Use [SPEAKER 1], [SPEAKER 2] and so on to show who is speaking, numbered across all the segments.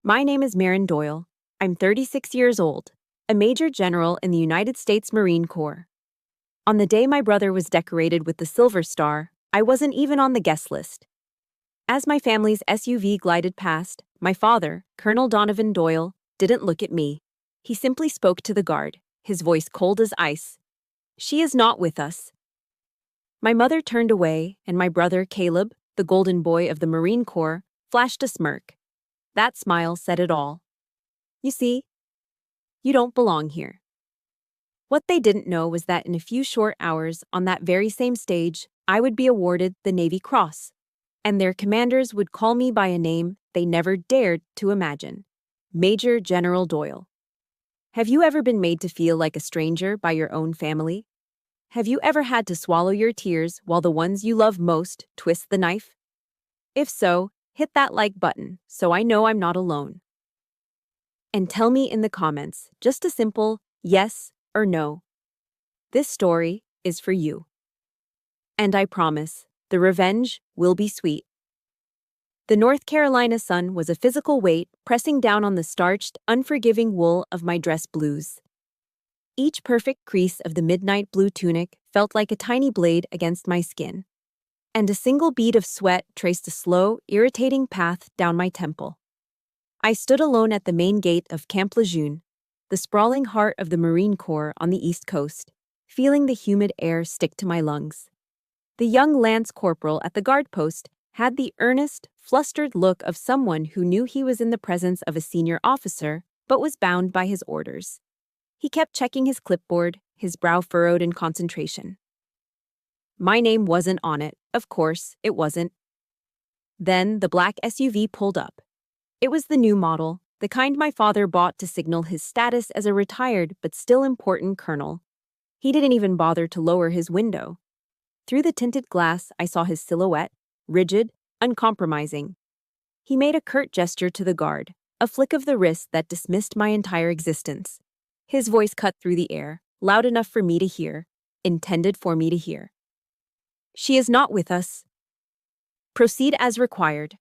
[SPEAKER 1] My name is Marin Doyle. I'm 36 years old, a Major General in the United States Marine Corps. On the day my brother was decorated with the Silver Star, I wasn't even on the guest list. As my family's SUV glided past, my father, Colonel Donovan Doyle, didn't look at me. He simply spoke to the guard, his voice cold as ice. "She is not with us." My mother turned away, and my brother, Caleb, the golden boy of the Marine Corps, flashed a smirk. That smile said it all. "You see, you don't belong here." What they didn't know was that in a few short hours, on that very same stage, I would be awarded the Navy Cross, and their commanders would call me by a name they never dared to imagine: Major General Doyle. Have you ever been made to feel like a stranger by your own family? Have you ever had to swallow your tears while the ones you love most twist the knife? If so, hit that like button so I know I'm not alone. And tell me in the comments just a simple yes or no. This story is for you. And I promise, the revenge will be sweet. The North Carolina sun was a physical weight pressing down on the starched, unforgiving wool of my dress blues. Each perfect crease of the midnight blue tunic felt like a tiny blade against my skin, and a single bead of sweat traced a slow, irritating path down my temple. I stood alone at the main gate of Camp Lejeune, the sprawling heart of the Marine Corps on the East Coast, feeling the humid air stick to my lungs. The young lance corporal at the guard post had the earnest, flustered look of someone who knew he was in the presence of a senior officer but was bound by his orders. He kept checking his clipboard, his brow furrowed in concentration. My name wasn't on it, of course, it wasn't. Then the black SUV pulled up. It was the new model, the kind my father bought to signal his status as a retired but still important colonel. He didn't even bother to lower his window. Through the tinted glass, I saw his silhouette, rigid, uncompromising. He made a curt gesture to the guard, a flick of the wrist that dismissed my entire existence. His voice cut through the air, loud enough for me to hear, intended for me to hear. "She is not with us. Proceed as required."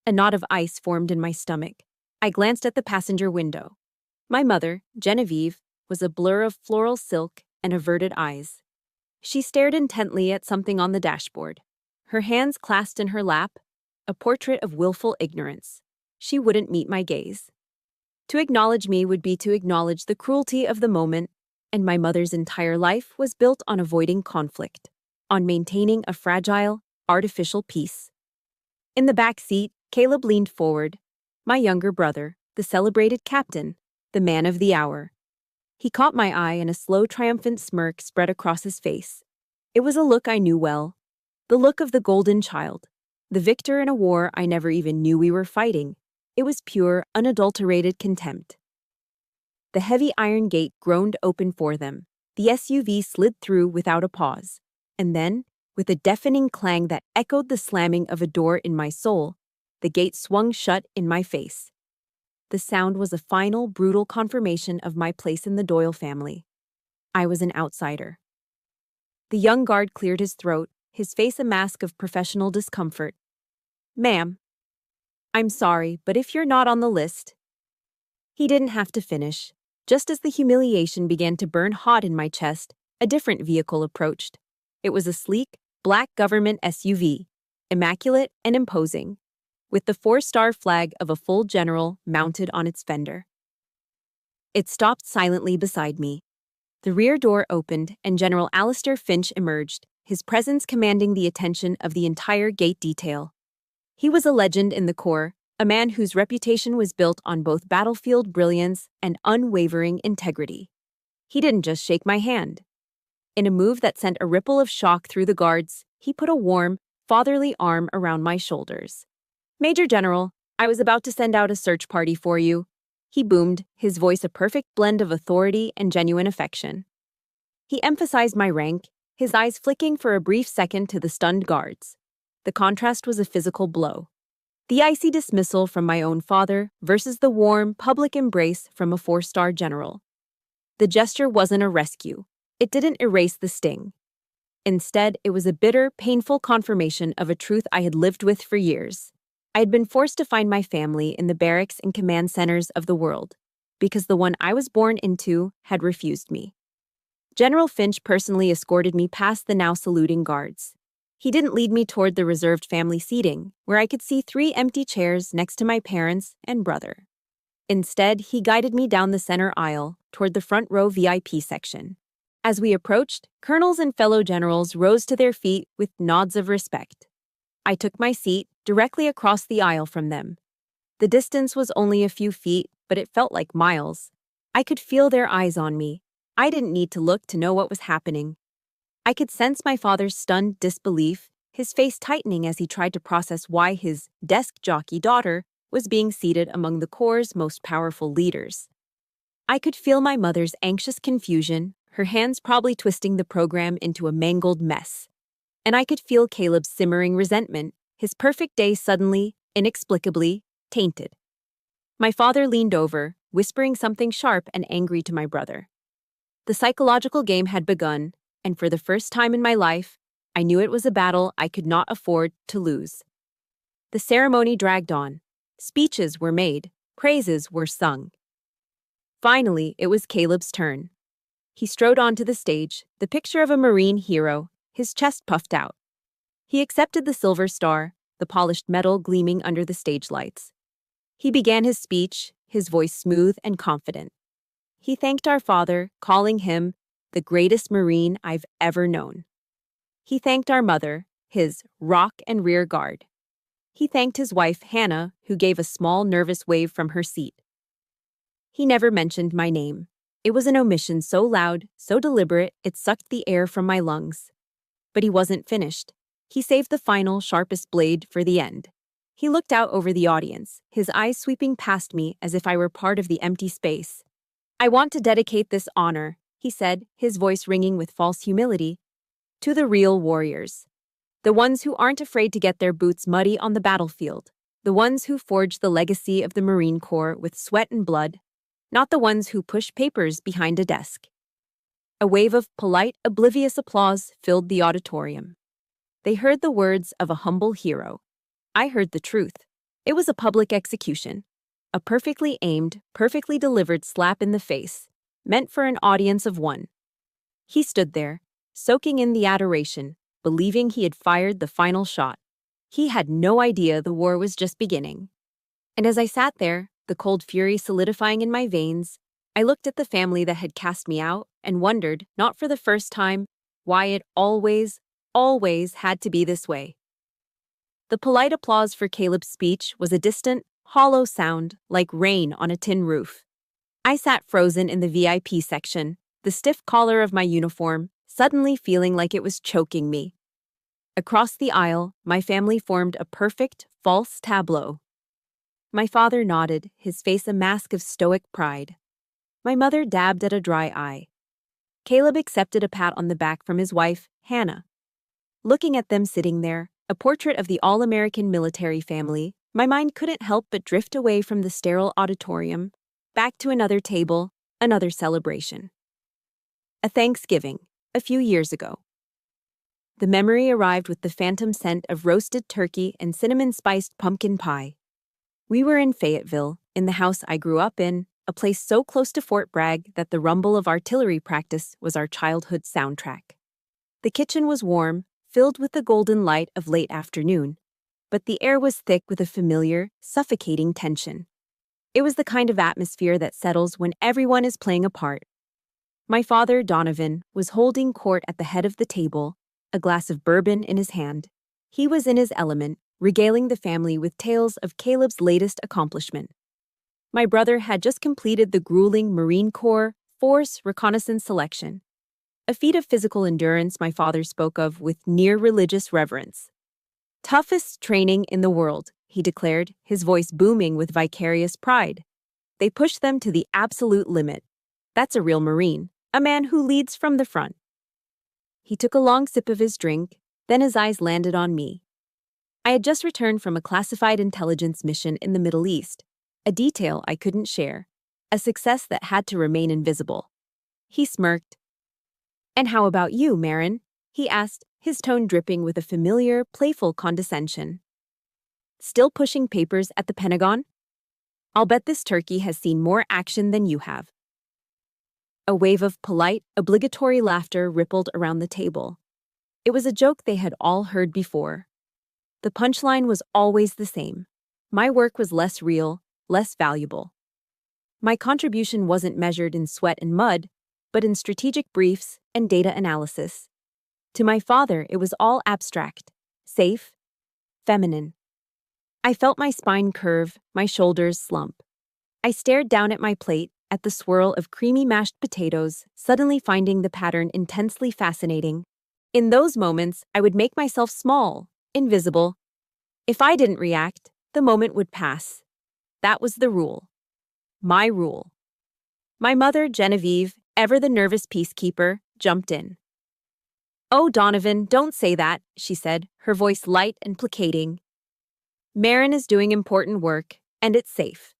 [SPEAKER 1] A knot of ice formed in my stomach. I glanced at the passenger window. My mother, Genevieve, was a blur of floral silk and averted eyes. She stared intently at something on the dashboard, her hands clasped in her lap, a portrait of willful ignorance. She wouldn't meet my gaze. To acknowledge me would be to acknowledge the cruelty of the moment, and my mother's entire life was built on avoiding conflict, on maintaining a fragile, artificial peace. In the back seat, Caleb leaned forward, my younger brother, the celebrated captain, the man of the hour. He caught my eye and a slow, triumphant smirk spread across his face. It was a look I knew well, the look of the golden child, the victor in a war I never even knew we were fighting. It was pure, unadulterated contempt. The heavy iron gate groaned open for them. The SUV slid through without a pause. And then, with a deafening clang that echoed the slamming of a door in my soul, the gate swung shut in my face. The sound was a final, brutal confirmation of my place in the Doyle family. I was an outsider. The young guard cleared his throat, his face a mask of professional discomfort. "Ma'am, I'm sorry, but if you're not on the list..." He didn't have to finish. Just as the humiliation began to burn hot in my chest, a different vehicle approached. It was a sleek, black government SUV, immaculate and imposing, with the 4-star flag of a full general mounted on its fender. It stopped silently beside me. The rear door opened and General Alistair Finch emerged, his presence commanding the attention of the entire gate detail. He was a legend in the Corps, a man whose reputation was built on both battlefield brilliance and unwavering integrity. He didn't just shake my hand. In a move that sent a ripple of shock through the guards, he put a warm, fatherly arm around my shoulders. "Major General, I was about to send out a search party for you," he boomed, his voice a perfect blend of authority and genuine affection. He emphasized my rank, his eyes flicking for a brief second to the stunned guards. The contrast was a physical blow. The icy dismissal from my own father versus the warm, public embrace from a 4-star general. The gesture wasn't a rescue. It didn't erase the sting. Instead, it was a bitter, painful confirmation of a truth I had lived with for years. I had been forced to find my family in the barracks and command centers of the world, because the one I was born into had refused me. General Finch personally escorted me past the now saluting guards. He didn't lead me toward the reserved family seating, where I could see 3 empty chairs next to my parents and brother. Instead, he guided me down the center aisle toward the front row VIP section. As we approached, colonels and fellow generals rose to their feet with nods of respect. I took my seat directly across the aisle from them. The distance was only a few feet, but it felt like miles. I could feel their eyes on me. I didn't need to look to know what was happening. I could sense my father's stunned disbelief, his face tightening as he tried to process why his desk jockey daughter was being seated among the Corps' most powerful leaders. I could feel my mother's anxious confusion, her hands probably twisting the program into a mangled mess. And I could feel Caleb's simmering resentment, his perfect day suddenly, inexplicably, tainted. My father leaned over, whispering something sharp and angry to my brother. The psychological game had begun, and for the first time in my life, I knew it was a battle I could not afford to lose. The ceremony dragged on. Speeches were made, praises were sung. Finally, it was Caleb's turn. He strode onto the stage, the picture of a Marine hero, his chest puffed out. He accepted the silver star, the polished metal gleaming under the stage lights. He began his speech, his voice smooth and confident. He thanked our father, calling him the greatest Marine I've ever known. He thanked our mother, his rock and rear guard. He thanked his wife, Hannah, who gave a small, nervous wave from her seat. He never mentioned my name. It was an omission so loud, so deliberate, it sucked the air from my lungs. But he wasn't finished. He saved the final, sharpest blade for the end. He looked out over the audience, his eyes sweeping past me as if I were part of the empty space. "I want to dedicate this honor," he said, his voice ringing with false humility, "to the real warriors. The ones who aren't afraid to get their boots muddy on the battlefield. The ones who forge the legacy of the Marine Corps with sweat and blood, not the ones who push papers behind a desk." A wave of polite, oblivious applause filled the auditorium. They heard the words of a humble hero. I heard the truth. It was a public execution. A perfectly aimed, perfectly delivered slap in the face, meant for an audience of one. He stood there, soaking in the adoration, believing he had fired the final shot. He had no idea the war was just beginning. And as I sat there, the cold fury solidifying in my veins, I looked at the family that had cast me out and wondered, not for the first time, why it always had to be this way. The polite applause for Caleb's speech was a distant, hollow sound like rain on a tin roof. I sat frozen in the VIP section, the stiff collar of my uniform suddenly feeling like it was choking me. Across the aisle, my family formed a perfect, false tableau. My father nodded, his face a mask of stoic pride. My mother dabbed at a dry eye. Caleb accepted a pat on the back from his wife, Hannah. Looking at them sitting there, a portrait of the all-American military family, my mind couldn't help but drift away from the sterile auditorium, back to another table, another celebration. A Thanksgiving, a few years ago. The memory arrived with the phantom scent of roasted turkey and cinnamon-spiced pumpkin pie. We were in Fayetteville, in the house I grew up in, a place so close to Fort Bragg that the rumble of artillery practice was our childhood soundtrack. The kitchen was warm, filled with the golden light of late afternoon, but the air was thick with a familiar, suffocating tension. It was the kind of atmosphere that settles when everyone is playing a part. My father, Donovan, was holding court at the head of the table, a glass of bourbon in his hand. He was in his element, regaling the family with tales of Caleb's latest accomplishment. My brother had just completed the grueling Marine Corps Force Reconnaissance Selection, a feat of physical endurance my father spoke of with near-religious reverence. "Toughest training in the world," he declared, his voice booming with vicarious pride. "They push them to the absolute limit. That's a real Marine, a man who leads from the front." He took a long sip of his drink, then his eyes landed on me. I had just returned from a classified intelligence mission in the Middle East, a detail I couldn't share, a success that had to remain invisible. He smirked. "And how about you, Marin?" he asked, his tone dripping with a familiar, playful condescension. Still pushing papers at the Pentagon? I'll bet this turkey has seen more action than you have. A wave of polite, obligatory laughter rippled around the table. It was a joke they had all heard before. The punchline was always the same. My work was less real, less valuable. My contribution wasn't measured in sweat and mud, but in strategic briefs and data analysis. To my father, it was all abstract, safe, feminine. I felt my spine curve, my shoulders slump. I stared down at my plate, at the swirl of creamy mashed potatoes, suddenly finding the pattern intensely fascinating. In those moments, I would make myself small, invisible. If I didn't react, the moment would pass. That was the rule. My rule. My mother, Genevieve, ever the nervous peacekeeper, jumped in. "Oh, Donovan, don't say that," she said, her voice light and placating. "Marin is doing important work, and it's safe.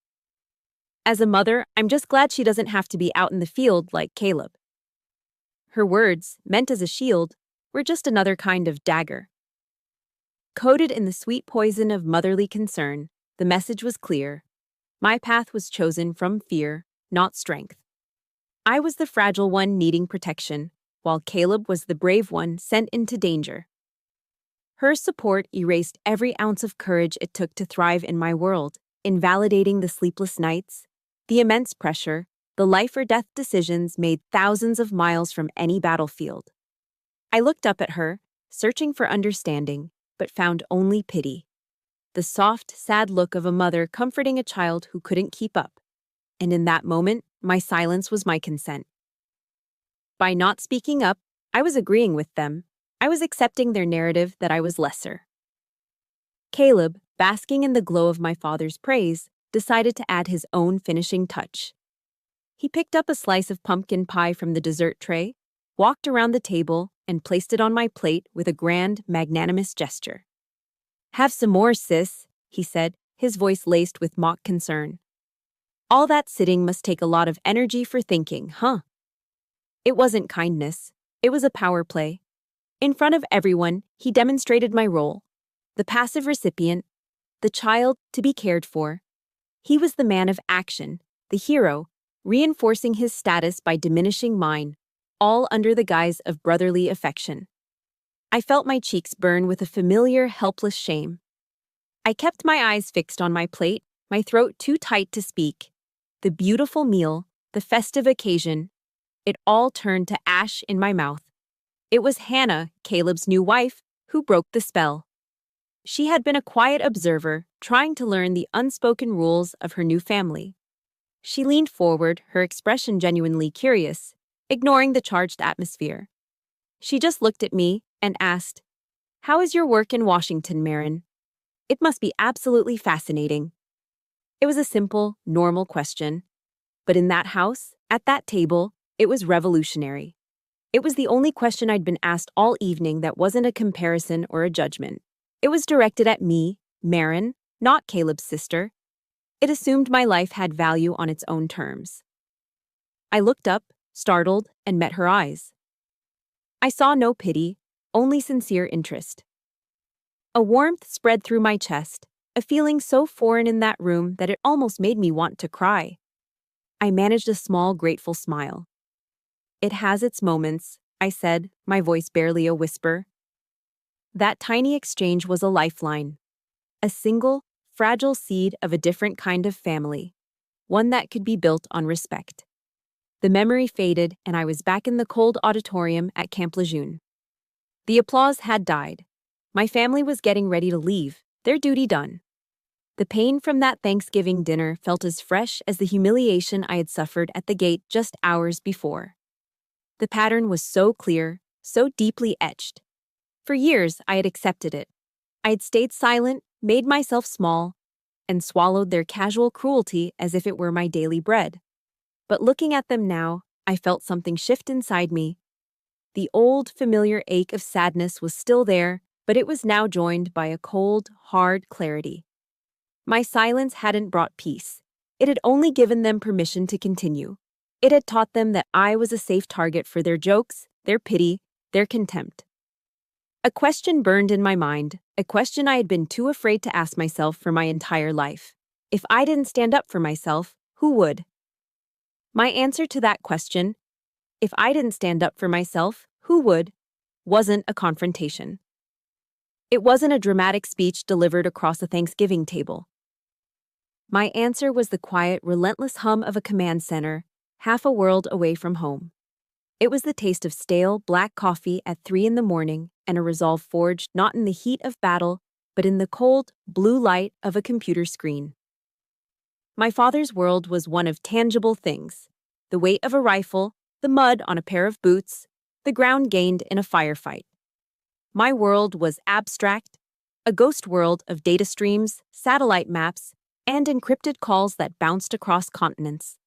[SPEAKER 1] As a mother, I'm just glad she doesn't have to be out in the field like Caleb." Her words, meant as a shield, were just another kind of dagger. Coated in the sweet poison of motherly concern, the message was clear. My path was chosen from fear, not strength. I was the fragile one needing protection, while Caleb was the brave one sent into danger. Her support erased every ounce of courage it took to thrive in my world, invalidating the sleepless nights, the immense pressure, the life-or-death decisions made thousands of miles from any battlefield. I looked up at her, searching for understanding, but found only pity. The soft, sad look of a mother comforting a child who couldn't keep up. And in that moment, my silence was my consent. By not speaking up, I was agreeing with them. I was accepting their narrative that I was lesser. Caleb, basking in the glow of my father's praise, decided to add his own finishing touch. He picked up a slice of pumpkin pie from the dessert tray, walked around the table, and placed it on my plate with a grand, magnanimous gesture. "Have some more, sis," he said, his voice laced with mock concern. "All that sitting must take a lot of energy for thinking, huh?" It wasn't kindness. It was a power play. In front of everyone, he demonstrated my role. The passive recipient, the child to be cared for. He was the man of action, the hero, reinforcing his status by diminishing mine, all under the guise of brotherly affection. I felt my cheeks burn with a familiar, helpless shame. I kept my eyes fixed on my plate, my throat too tight to speak. The beautiful meal, the festive occasion, it all turned to ash in my mouth. It was Hannah, Caleb's new wife, who broke the spell. She had been a quiet observer, trying to learn the unspoken rules of her new family. She leaned forward, her expression genuinely curious, ignoring the charged atmosphere. She just looked at me and asked, "How is your work in Washington, Marin? It must be absolutely fascinating." It was a simple, normal question. But in that house, at that table, it was revolutionary. It was the only question I'd been asked all evening that wasn't a comparison or a judgment. It was directed at me, Marin, not Caleb's sister. It assumed my life had value on its own terms. I looked up, startled, and met her eyes. I saw no pity, only sincere interest. A warmth spread through my chest, a feeling so foreign in that room that it almost made me want to cry. I managed a small, grateful smile. "It has its moments," I said, my voice barely a whisper. That tiny exchange was a lifeline. A single, fragile seed of a different kind of family. One that could be built on respect. The memory faded, and I was back in the cold auditorium at Camp Lejeune. The applause had died. My family was getting ready to leave, their duty done. The pain from that Thanksgiving dinner felt as fresh as the humiliation I had suffered at the gate just hours before. The pattern was so clear, so deeply etched. For years, I had accepted it. I had stayed silent, made myself small, and swallowed their casual cruelty as if it were my daily bread. But looking at them now, I felt something shift inside me. The old, familiar ache of sadness was still there, but it was now joined by a cold, hard clarity. My silence hadn't brought peace. It had only given them permission to continue. It had taught them that I was a safe target for their jokes, their pity, their contempt. A question burned in my mind, a question I had been too afraid to ask myself for my entire life. If I didn't stand up for myself, who would? My answer to that question, if I didn't stand up for myself, who would, wasn't a confrontation. It wasn't a dramatic speech delivered across a Thanksgiving table. My answer was the quiet, relentless hum of a command center, half a world away from home. It was the taste of stale, black coffee at 3 a.m. and a resolve forged not in the heat of battle, but in the cold, blue light of a computer screen. My father's world was one of tangible things: the weight of a rifle, the mud on a pair of boots, the ground gained in a firefight. My world was abstract, a ghost world of data streams, satellite maps, and encrypted calls that bounced across continents.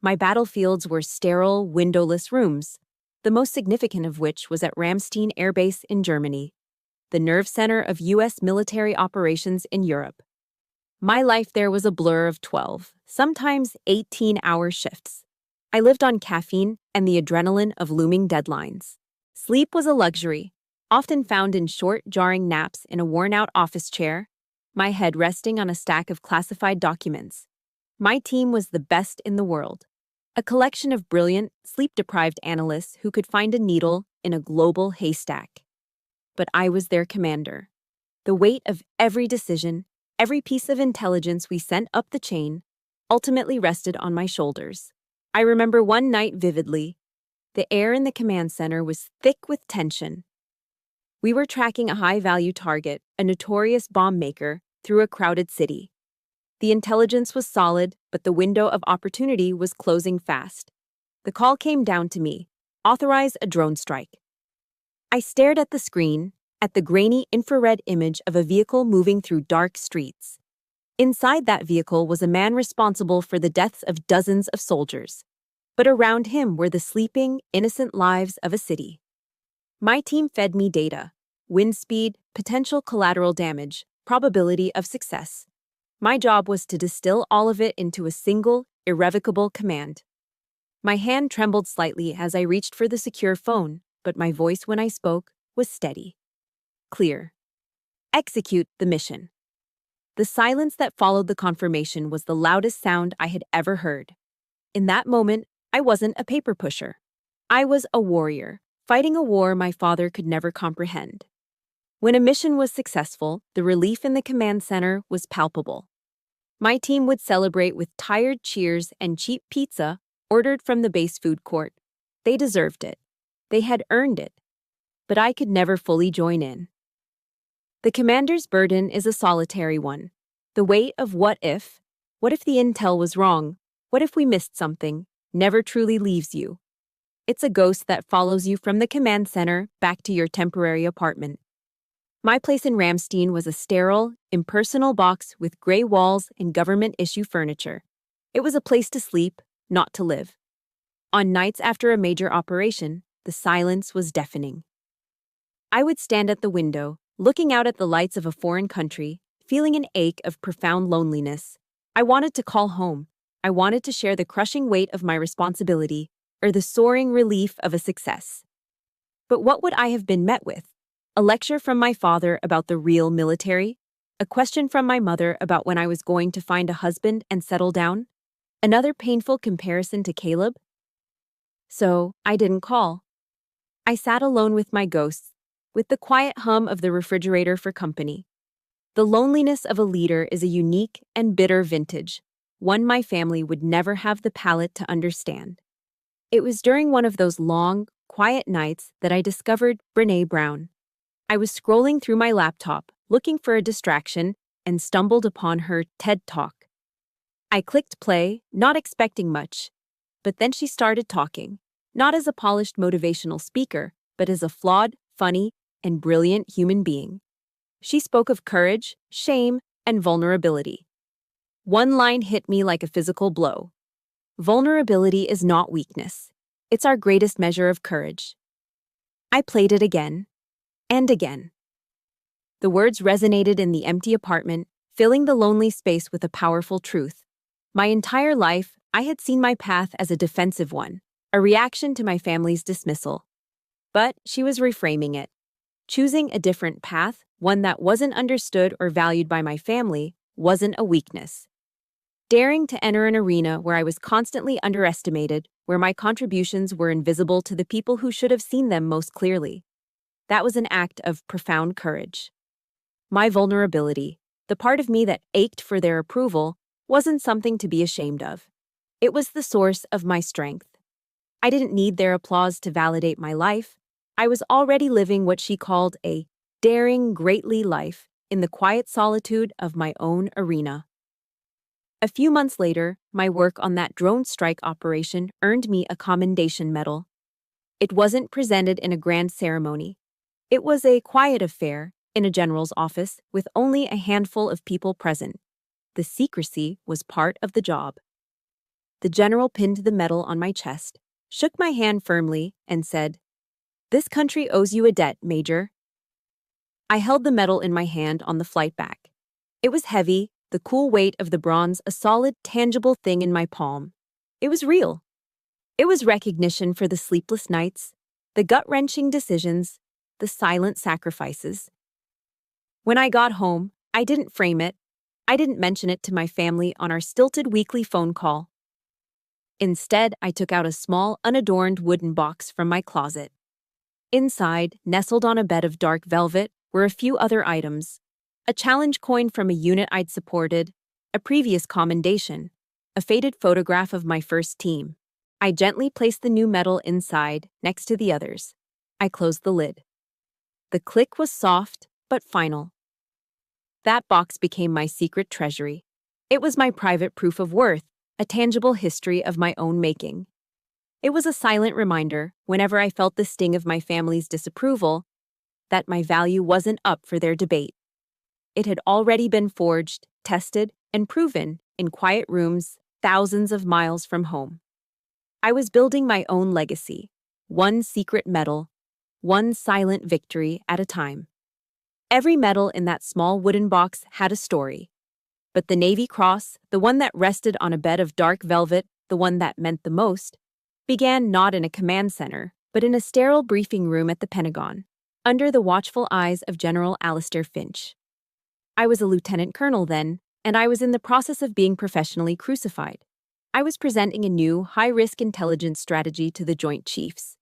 [SPEAKER 1] My battlefields were sterile, windowless rooms, the most significant of which was at Ramstein Air Base in Germany, the nerve center of U.S. military operations in Europe. My life there was a blur of 12, sometimes 18-hour shifts. I lived on caffeine and the adrenaline of looming deadlines. Sleep was a luxury, often found in short, jarring naps in a worn-out office chair, my head resting on a stack of classified documents. My team was the best in the world, a collection of brilliant, sleep-deprived analysts who could find a needle in a global haystack. But I was their commander. The weight of every decision, every piece of intelligence we sent up the chain, ultimately rested on my shoulders. I remember one night vividly. The air in the command center was thick with tension. We were tracking a high-value target, a notorious bomb maker, through a crowded city. The intelligence was solid, but the window of opportunity was closing fast. The call came down to me: authorize a drone strike. I stared at the screen, at the grainy infrared image of a vehicle moving through dark streets. Inside that vehicle was a man responsible for the deaths of dozens of soldiers. But around him were the sleeping, innocent lives of a city. My team fed me data: wind speed, potential collateral damage, probability of success. My job was to distill all of it into a single, irrevocable command. My hand trembled slightly as I reached for the secure phone, but my voice when I spoke was steady. Clear. Execute the mission. The silence that followed the confirmation was the loudest sound I had ever heard. In that moment, I wasn't a paper pusher. I was a warrior, fighting a war my father could never comprehend. When a mission was successful, the relief in the command center was palpable. My team would celebrate with tired cheers and cheap pizza ordered from the base food court. They deserved it. They had earned it. But I could never fully join in. The commander's burden is a solitary one. The weight of what if the intel was wrong, what if we missed something, never truly leaves you. It's a ghost that follows you from the command center back to your temporary apartment. My place in Ramstein was a sterile, impersonal box with gray walls and government-issue furniture. It was a place to sleep, not to live. On nights after a major operation, the silence was deafening. I would stand at the window, looking out at the lights of a foreign country, feeling an ache of profound loneliness. I wanted to call home. I wanted to share the crushing weight of my responsibility, or the soaring relief of a success. But what would I have been met with? A lecture from my father about the real military? A question from my mother about when I was going to find a husband and settle down? Another painful comparison to Caleb? So, I didn't call. I sat alone with my ghosts, with the quiet hum of the refrigerator for company. The loneliness of a leader is a unique and bitter vintage, one my family would never have the palate to understand. It was during one of those long, quiet nights that I discovered Brené Brown. I was scrolling through my laptop, looking for a distraction, and stumbled upon her TED Talk. I clicked play, not expecting much, but then she started talking, not as a polished motivational speaker, but as a flawed, funny, and brilliant human being. She spoke of courage, shame, and vulnerability. One line hit me like a physical blow. Vulnerability is not weakness. It's our greatest measure of courage. I played it again. And again. The words resonated in the empty apartment, filling the lonely space with a powerful truth. My entire life, I had seen my path as a defensive one, a reaction to my family's dismissal. But she was reframing it. Choosing a different path, one that wasn't understood or valued by my family, wasn't a weakness. Daring to enter an arena where I was constantly underestimated, where my contributions were invisible to the people who should have seen them most clearly. That was an act of profound courage. My vulnerability, the part of me that ached for their approval, wasn't something to be ashamed of. It was the source of my strength. I didn't need their applause to validate my life. I was already living what she called a daring, greatly life in the quiet solitude of my own arena. A few months later, my work on that drone strike operation earned me a commendation medal. It wasn't presented in a grand ceremony. It was a quiet affair in a general's office with only a handful of people present. The secrecy was part of the job. The general pinned the medal on my chest, shook my hand firmly, and said, "This country owes you a debt, Major." I held the medal in my hand on the flight back. It was heavy, the cool weight of the bronze a solid, tangible thing in my palm. It was real. It was recognition for the sleepless nights, the gut-wrenching decisions, the silent sacrifices. When I got home, I didn't frame it. I didn't mention it to my family on our stilted weekly phone call. Instead, I took out a small, unadorned wooden box from my closet. Inside, nestled on a bed of dark velvet, were a few other items. A challenge coin from a unit I'd supported, a previous commendation, a faded photograph of my first team. I gently placed the new medal inside, next to the others. I closed the lid. The click was soft, but final. That box became my secret treasury. It was my private proof of worth, a tangible history of my own making. It was a silent reminder, whenever I felt the sting of my family's disapproval, that my value wasn't up for their debate. It had already been forged, tested, and proven in quiet rooms thousands of miles from home. I was building my own legacy, one secret medal, one silent victory at a time. Every medal in that small wooden box had a story. But the Navy Cross, the one that rested on a bed of dark velvet, the one that meant the most, began not in a command center, but in a sterile briefing room at the Pentagon, under the watchful eyes of General Alistair Finch. I was a lieutenant colonel then, and I was in the process of being professionally crucified. I was presenting a new, high-risk intelligence strategy to the Joint Chiefs.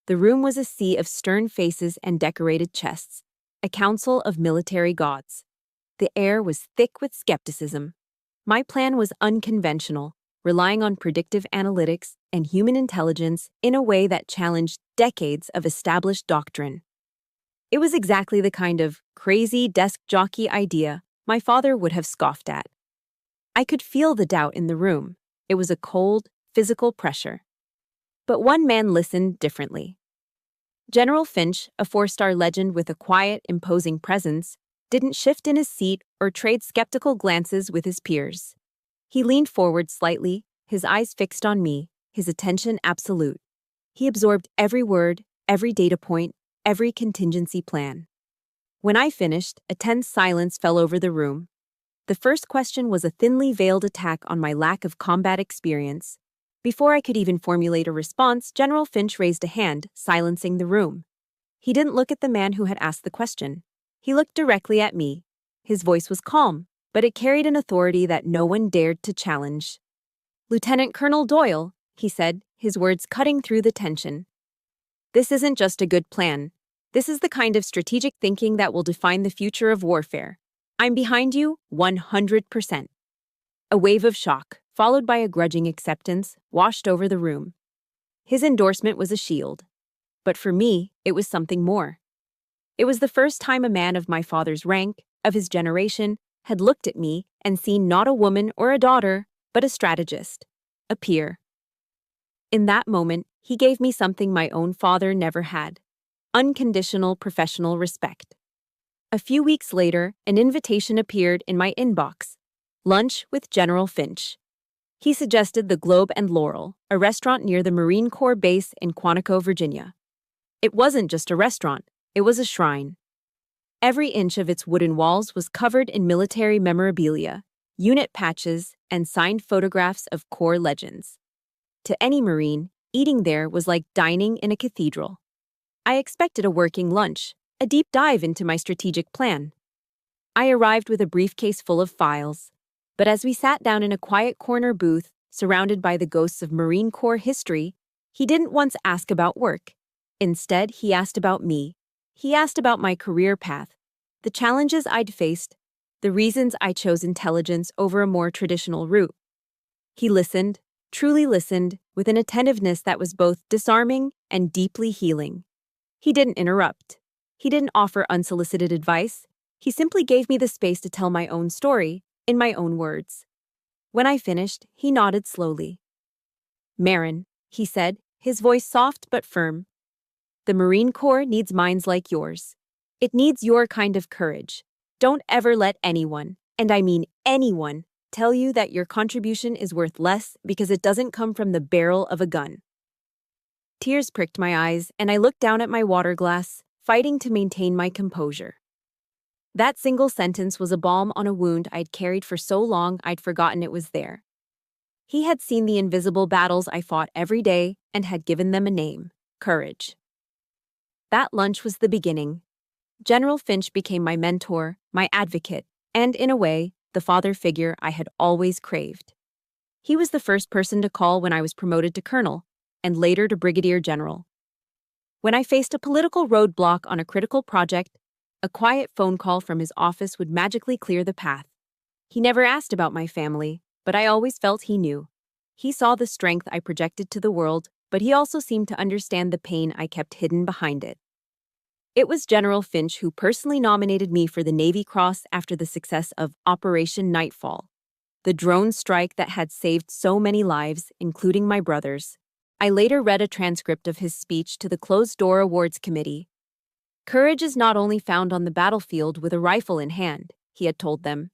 [SPEAKER 1] The room was a sea of stern faces and decorated chests, a council of military gods. The air was thick with skepticism. My plan was unconventional, relying on predictive analytics and human intelligence in a way that challenged decades of established doctrine. It was exactly the kind of crazy desk jockey idea my father would have scoffed at. I could feel the doubt in the room. It was a cold, physical pressure. But one man listened differently. General Finch, a four-star legend with a quiet, imposing presence, didn't shift in his seat or trade skeptical glances with his peers. He leaned forward slightly, his eyes fixed on me, his attention absolute. He absorbed every word, every data point, every contingency plan. When I finished, a tense silence fell over the room. The first question was a thinly veiled attack on my lack of combat experience. Before I could even formulate a response, General Finch raised a hand, silencing the room. He didn't look at the man who had asked the question. He looked directly at me. His voice was calm, but it carried an authority that no one dared to challenge. "Lieutenant Colonel Doyle," he said, his words cutting through the tension. "This isn't just a good plan. This is the kind of strategic thinking that will define the future of warfare. I'm behind you 100%. A wave of shock, followed by a grudging acceptance, washed over the room. His endorsement was a shield. But for me, it was something more. It was the first time a man of my father's rank, of his generation, had looked at me and seen not a woman or a daughter, but a strategist, a peer. In that moment, he gave me something my own father never had: unconditional professional respect. A few weeks later, an invitation appeared in my inbox: lunch with General Finch. He suggested the Globe and Laurel, a restaurant near the Marine Corps base in Quantico, Virginia. It wasn't just a restaurant, it was a shrine. Every inch of its wooden walls was covered in military memorabilia, unit patches, and signed photographs of Corps legends. To any Marine, eating there was like dining in a cathedral. I expected a working lunch, a deep dive into my strategic plan. I arrived with a briefcase full of files, but as we sat down in a quiet corner booth, surrounded by the ghosts of Marine Corps history, he didn't once ask about work. Instead, he asked about me. He asked about my career path, the challenges I'd faced, the reasons I chose intelligence over a more traditional route. He listened, truly listened, with an attentiveness that was both disarming and deeply healing. He didn't interrupt. He didn't offer unsolicited advice. He simply gave me the space to tell my own story, in my own words. When I finished, he nodded slowly. "Marin," he said, his voice soft but firm, "the Marine Corps needs minds like yours. It needs your kind of courage. Don't ever let anyone, and I mean anyone, tell you that your contribution is worth less because it doesn't come from the barrel of a gun." Tears pricked my eyes, and I looked down at my water glass, fighting to maintain my composure. That single sentence was a balm on a wound I'd carried for so long I'd forgotten it was there. He had seen the invisible battles I fought every day and had given them a name: courage. That lunch was the beginning. General Finch became my mentor, my advocate, and, in a way, the father figure I had always craved. He was the first person to call when I was promoted to colonel, and later to brigadier general. When I faced a political roadblock on a critical project, a quiet phone call from his office would magically clear the path. He never asked about my family, but I always felt he knew. He saw the strength I projected to the world, but he also seemed to understand the pain I kept hidden behind it. It was General Finch who personally nominated me for the Navy Cross after the success of Operation Nightfall, the drone strike that had saved so many lives, including my brother's. I later read a transcript of his speech to the closed-door awards committee. "Courage is not only found on the battlefield with a rifle in hand," he had told them.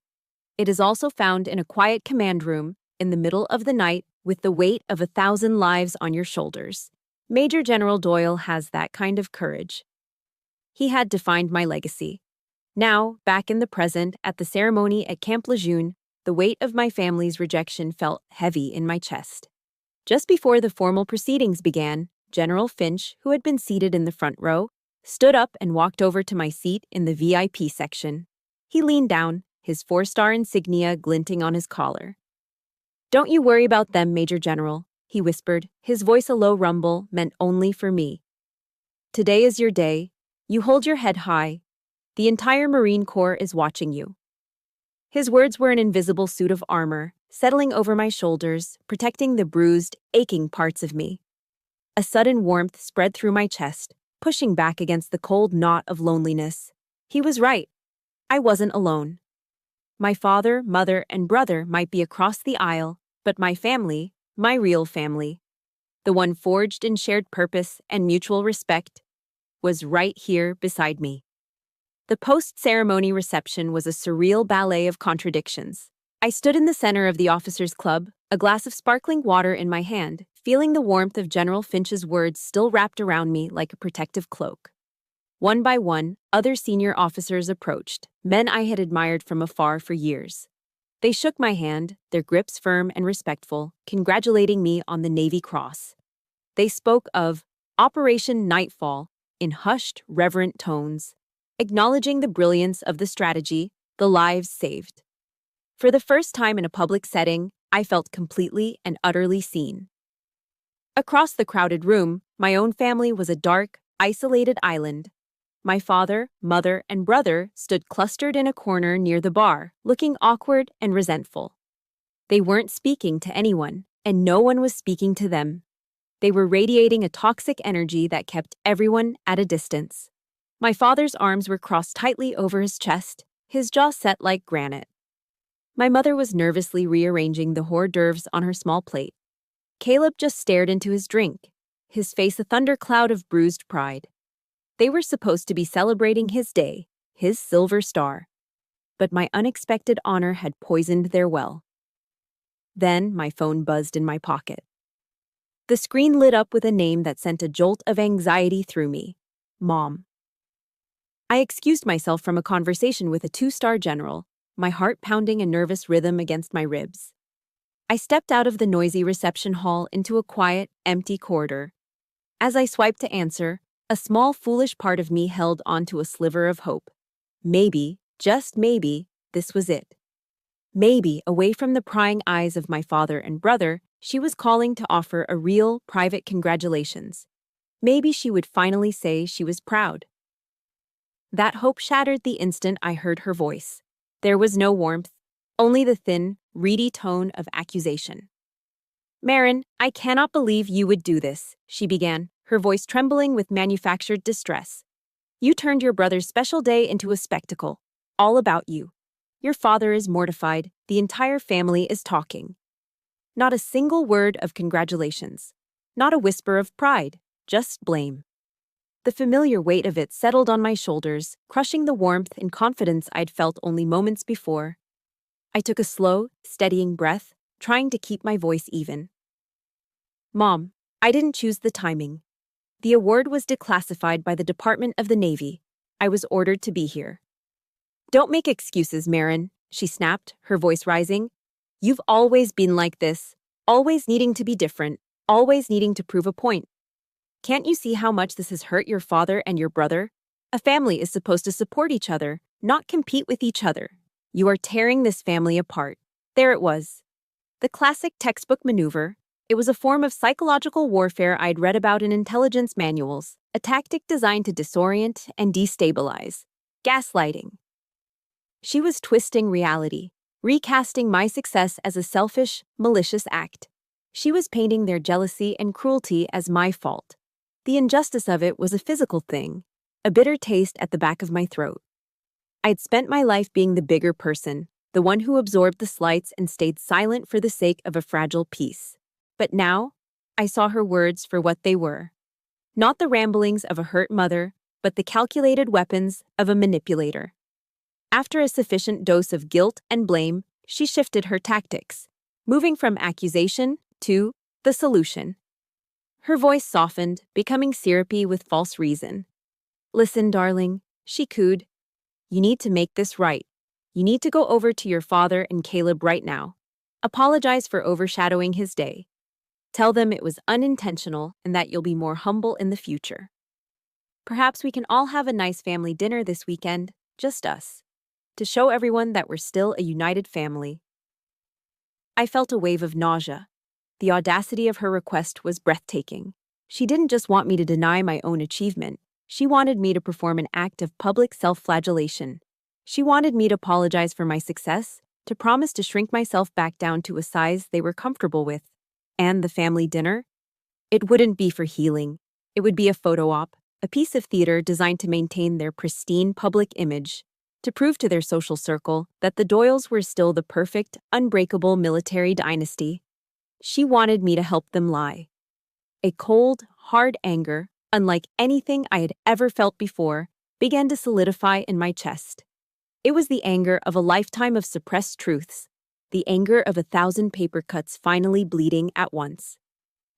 [SPEAKER 1] "It is also found in a quiet command room, in the middle of the night, with the weight of 1,000 lives on your shoulders. Major General Doyle has that kind of courage." He had defined my legacy. Now, back in the present, at the ceremony at Camp Lejeune, the weight of my family's rejection felt heavy in my chest. Just before the formal proceedings began, General Finch, who had been seated in the front row, stood up and walked over to my seat in the VIP section. He leaned down, his 4-star insignia glinting on his collar. "Don't you worry about them, Major General," he whispered, his voice a low rumble meant only for me. "Today is your day. You hold your head high. The entire Marine Corps is watching you." His words were an invisible suit of armor, settling over my shoulders, protecting the bruised, aching parts of me. A sudden warmth spread through my chest, pushing back against the cold knot of loneliness. He was right. I wasn't alone. My father, mother, and brother might be across the aisle, but my family, my real family, the one forged in shared purpose and mutual respect, was right here beside me. The post-ceremony reception was a surreal ballet of contradictions. I stood in the center of the officers' club, a glass of sparkling water in my hand, feeling the warmth of General Finch's words still wrapped around me like a protective cloak. One by one, other senior officers approached, men I had admired from afar for years. They shook my hand, their grips firm and respectful, congratulating me on the Navy Cross. They spoke of Operation Nightfall in hushed, reverent tones, acknowledging the brilliance of the strategy, the lives saved. For the first time in a public setting, I felt completely and utterly seen. Across the crowded room, my own family was a dark, isolated island. My father, mother, and brother stood clustered in a corner near the bar, looking awkward and resentful. They weren't speaking to anyone, and no one was speaking to them. They were radiating a toxic energy that kept everyone at a distance. My father's arms were crossed tightly over his chest, his jaw set like granite. My mother was nervously rearranging the hors d'oeuvres on her small plate. Caleb just stared into his drink, his face a thundercloud of bruised pride. They were supposed to be celebrating his day, his silver star. But my unexpected honor had poisoned their well. Then my phone buzzed in my pocket. The screen lit up with a name that sent a jolt of anxiety through me: Mom. I excused myself from a conversation with a 2-star general, my heart pounding a nervous rhythm against my ribs. I stepped out of the noisy reception hall into a quiet, empty corridor. As I swiped to answer, A small, foolish part of me held onto a sliver of hope. Maybe, just maybe, this was it. Maybe, away from the prying eyes of my father and brother, she was calling to offer a real, private congratulations. Maybe she would finally say she was proud. That hope shattered the instant I heard her voice. There was no warmth, only the thin, reedy tone of accusation. "Marin, I cannot believe you would do this," she began, her voice trembling with manufactured distress. "You turned your brother's special day into a spectacle, all about you. Your father is mortified, the entire family is talking. Not a single word of congratulations. Not a whisper of pride, just blame." The familiar weight of it settled on my shoulders, crushing the warmth and confidence I'd felt only moments before. I took a slow, steadying breath, trying to keep my voice even. "Mom, I didn't choose the timing. The award was declassified by the Department of the Navy. I was ordered to be here." "Don't make excuses, Marin," she snapped, her voice rising. "You've always been like this, always needing to be different, always needing to prove a point. Can't you see how much this has hurt your father and your brother? A family is supposed to support each other, not compete with each other. You are tearing this family apart." There it was. The classic textbook maneuver. It was a form of psychological warfare I'd read about in intelligence manuals, a tactic designed to disorient and destabilize. Gaslighting. She was twisting reality, recasting my success as a selfish, malicious act. She was painting their jealousy and cruelty as my fault. The injustice of it was a physical thing, a bitter taste at the back of my throat. I'd spent my life being the bigger person, the one who absorbed the slights and stayed silent for the sake of a fragile peace. But now, I saw her words for what they were. Not the ramblings of a hurt mother, but the calculated weapons of a manipulator. After a sufficient dose of guilt and blame, she shifted her tactics, moving from accusation to the solution. Her voice softened, becoming syrupy with false reason. "Listen, darling," she cooed. "You need to make this right. You need to go over to your father and Caleb right now. Apologize for overshadowing his day. Tell them it was unintentional and that you'll be more humble in the future. Perhaps we can all have a nice family dinner this weekend, just us, to show everyone that we're still a united family." I felt a wave of nausea. The audacity of her request was breathtaking. She didn't just want me to deny my own achievement. She wanted me to perform an act of public self-flagellation. She wanted me to apologize for my success, to promise to shrink myself back down to a size they were comfortable with. And the family dinner? It wouldn't be for healing. It would be a photo op, a piece of theater designed to maintain their pristine public image, to prove to their social circle that the Doyles were still the perfect, unbreakable military dynasty. She wanted me to help them lie. A cold, hard anger, unlike anything I had ever felt before, began to solidify in my chest. It was the anger of a lifetime of suppressed truths, the anger of 1,000 paper cuts finally bleeding at once.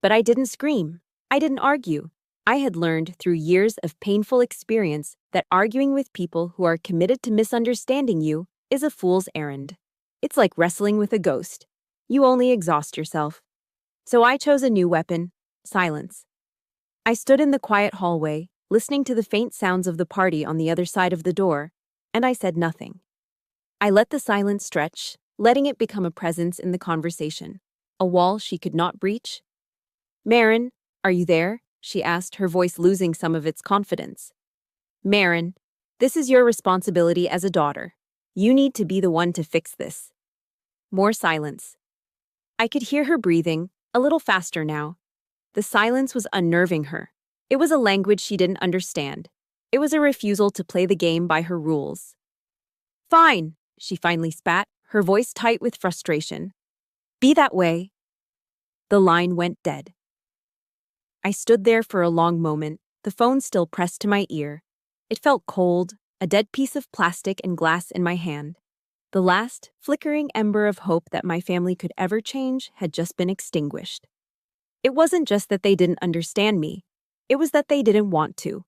[SPEAKER 1] But I didn't scream. I didn't argue. I had learned through years of painful experience that arguing with people who are committed to misunderstanding you is a fool's errand. It's like wrestling with a ghost. You only exhaust yourself. So I chose a new weapon: silence. I stood in the quiet hallway, listening to the faint sounds of the party on the other side of the door, and I said nothing. I let the silence stretch, letting it become a presence in the conversation, a wall she could not breach. "Marin, are you there?" she asked, her voice losing some of its confidence. "Marin, this is your responsibility as a daughter. You need to be the one to fix this." More silence. I could hear her breathing, a little faster now. The silence was unnerving her. It was a language she didn't understand. It was a refusal to play the game by her rules. "Fine," she finally spat, her voice tight with frustration. "Be that way." The line went dead. I stood there for a long moment, the phone still pressed to my ear. It felt cold, a dead piece of plastic and glass in my hand. The last, flickering ember of hope that my family could ever change had just been extinguished. It wasn't just that they didn't understand me. It was that they didn't want to.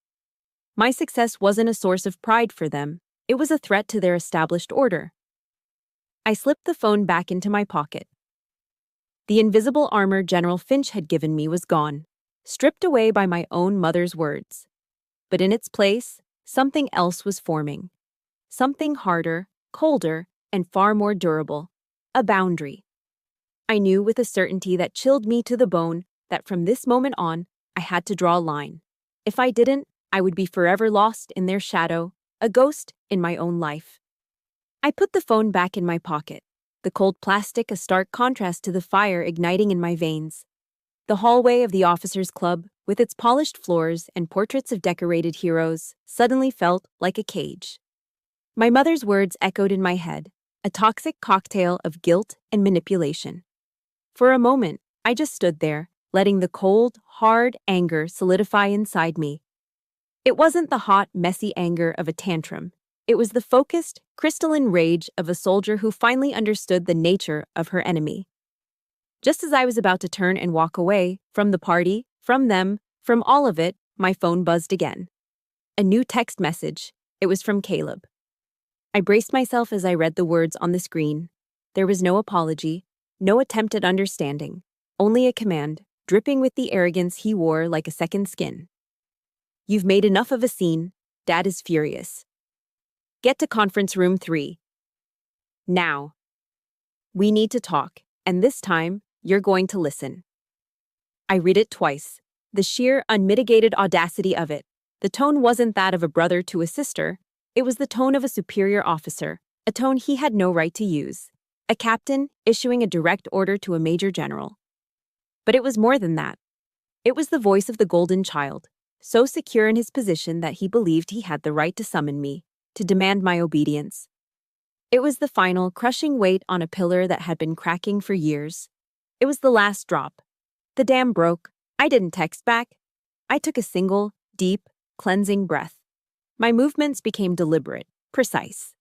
[SPEAKER 1] My success wasn't a source of pride for them. It was a threat to their established order. I slipped the phone back into my pocket. The invisible armor General Finch had given me was gone, stripped away by my own mother's words. But in its place, something else was forming. Something harder, colder, and far more durable. A boundary. I knew with a certainty that chilled me to the bone that from this moment on, I had to draw a line. If I didn't, I would be forever lost in their shadow, a ghost in my own life. I put the phone back in my pocket, the cold plastic a stark contrast to the fire igniting in my veins. The hallway of the officers' club, with its polished floors and portraits of decorated heroes, suddenly felt like a cage. My mother's words echoed in my head, a toxic cocktail of guilt and manipulation. For a moment, I just stood there, letting the cold, hard anger solidify inside me. It wasn't the hot, messy anger of a tantrum. It was the focused, crystalline rage of a soldier who finally understood the nature of her enemy. Just as I was about to turn and walk away, from the party, from them, from all of it, my phone buzzed again. A new text message. It was from Caleb. I braced myself as I read the words on the screen. There was no apology, no attempt at understanding, only a command, dripping with the arrogance he wore like a second skin. You've made enough of a scene. Dad is furious. Get to conference room 3. Now. We need to talk, and this time, you're going to listen. I read it twice. The sheer, unmitigated audacity of it. The tone wasn't that of a brother to a sister. It was the tone of a superior officer, a tone he had no right to use. A captain issuing a direct order to a major general. But it was more than that. It was the voice of the golden child, so secure in his position that he believed he had the right to summon me, to demand my obedience. It was the final, crushing weight on a pillar that had been cracking for years. It was the last drop. The dam broke. I didn't text back. I took a single, deep, cleansing breath. My movements became deliberate, precise.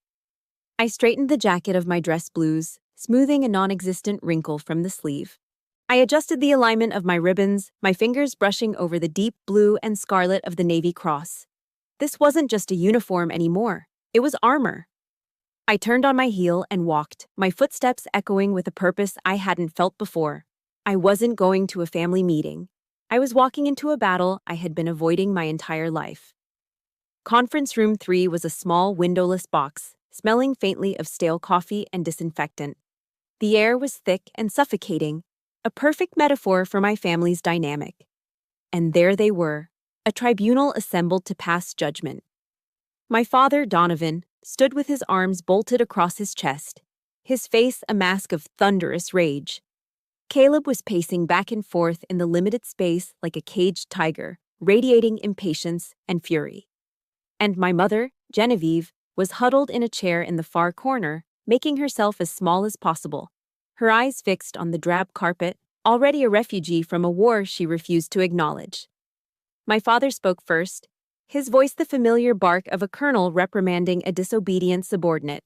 [SPEAKER 1] I straightened the jacket of my dress blues, smoothing a non-existent wrinkle from the sleeve. I adjusted the alignment of my ribbons, my fingers brushing over the deep blue and scarlet of the Navy Cross. This wasn't just a uniform anymore. It was armor. I turned on my heel and walked, my footsteps echoing with a purpose I hadn't felt before. I wasn't going to a family meeting. I was walking into a battle I had been avoiding my entire life. Conference room 3 was a small, windowless box, smelling faintly of stale coffee and disinfectant. The air was thick and suffocating, a perfect metaphor for my family's dynamic. And there they were, a tribunal assembled to pass judgment. My father, Donovan, stood with his arms bolted across his chest, his face a mask of thunderous rage. Caleb was pacing back and forth in the limited space like a caged tiger, radiating impatience and fury. And my mother, Genevieve, was huddled in a chair in the far corner, making herself as small as possible, her eyes fixed on the drab carpet, already a refugee from a war she refused to acknowledge. My father spoke first, his voice the familiar bark of a colonel reprimanding a disobedient subordinate.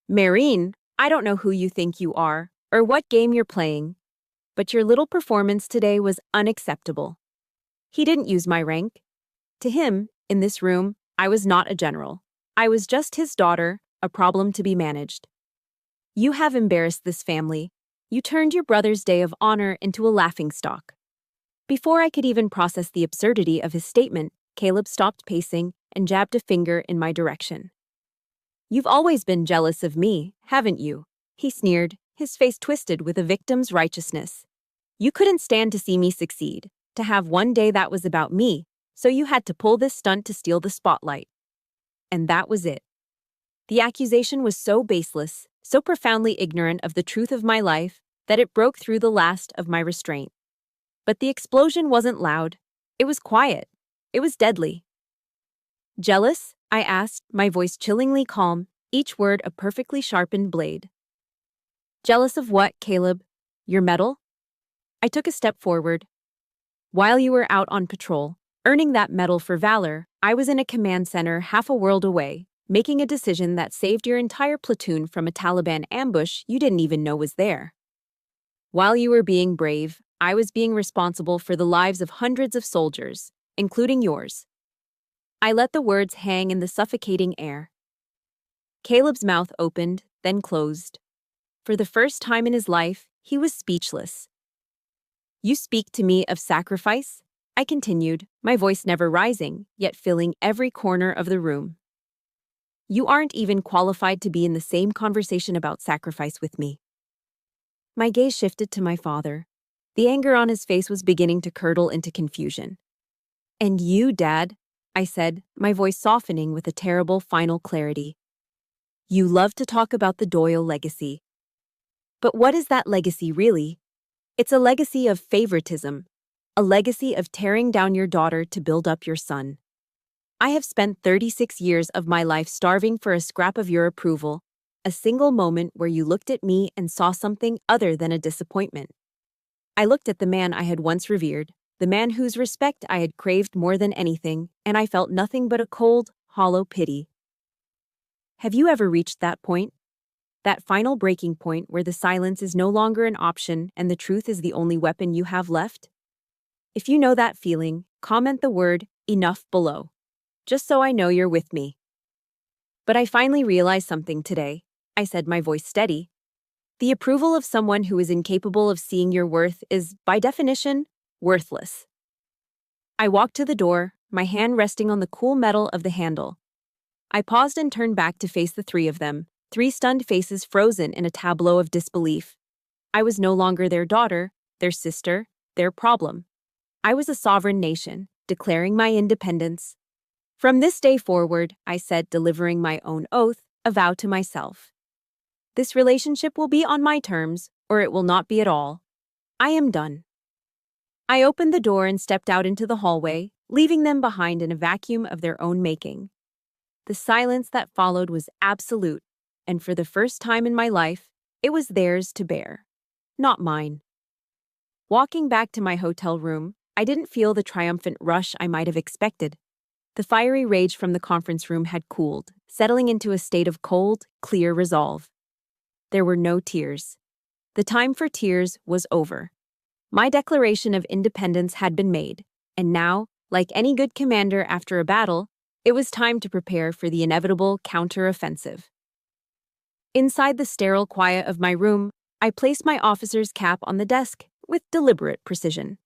[SPEAKER 1] Marine, I don't know who you think you are, or what game you're playing, but your little performance today was unacceptable. He didn't use my rank. To him, in this room, I was not a general. I was just his daughter, a problem to be managed. You have embarrassed this family. You turned your brother's day of honor into a laughingstock. Before I could even process the absurdity of his statement, Caleb stopped pacing and jabbed a finger in my direction. You've always been jealous of me, haven't you? He sneered, his face twisted with a victim's righteousness. You couldn't stand to see me succeed, to have one day that was about me, so you had to pull this stunt to steal the spotlight. And that was it. The accusation was so baseless, so profoundly ignorant of the truth of my life, that it broke through the last of my restraint. But the explosion wasn't loud. It was quiet. It was deadly. Jealous? I asked, my voice chillingly calm, each word a perfectly sharpened blade. Jealous of what, Caleb? Your medal? I took a step forward. While you were out on patrol, earning that medal for valor, I was in a command center half a world away, making a decision that saved your entire platoon from a Taliban ambush you didn't even know was there. While you were being brave, I was being responsible for the lives of hundreds of soldiers, including yours. I let the words hang in the suffocating air. Caleb's mouth opened, then closed. For the first time in his life, he was speechless. You speak to me of sacrifice? I continued, my voice never rising, yet filling every corner of the room. You aren't even qualified to be in the same conversation about sacrifice with me. My gaze shifted to my father. The anger on his face was beginning to curdle into confusion. And you, Dad, I said, my voice softening with a terrible final clarity. You love to talk about the Doyle legacy. But what is that legacy really? It's a legacy of favoritism, a legacy of tearing down your daughter to build up your son. I have spent 36 years of my life starving for a scrap of your approval, a single moment where you looked at me and saw something other than a disappointment. I looked at the man I had once revered, the man whose respect I had craved more than anything, and I felt nothing but a cold, hollow pity. Have you ever reached that point? That final breaking point where the silence is no longer an option and the truth is the only weapon you have left? If you know that feeling, comment the word enough below, just so I know you're with me. But I finally realized something today, I said, my voice steady. The approval of someone who is incapable of seeing your worth is, by definition, worthless. I walked to the door, my hand resting on the cool metal of the handle. I paused and turned back to face the three of them, three stunned faces frozen in a tableau of disbelief. I was no longer their daughter, their sister, their problem. I was a sovereign nation, declaring my independence. From this day forward, I said, delivering my own oath, a vow to myself. This relationship will be on my terms, or it will not be at all. I am done. I opened the door and stepped out into the hallway, leaving them behind in a vacuum of their own making. The silence that followed was absolute, and for the first time in my life, it was theirs to bear, not mine. Walking back to my hotel room, I didn't feel the triumphant rush I might have expected. The fiery rage from the conference room had cooled, settling into a state of cold, clear resolve. There were no tears. The time for tears was over. My declaration of independence had been made, and now, like any good commander after a battle, it was time to prepare for the inevitable counter-offensive. Inside the sterile quiet of my room, I placed my officer's cap on the desk with deliberate precision.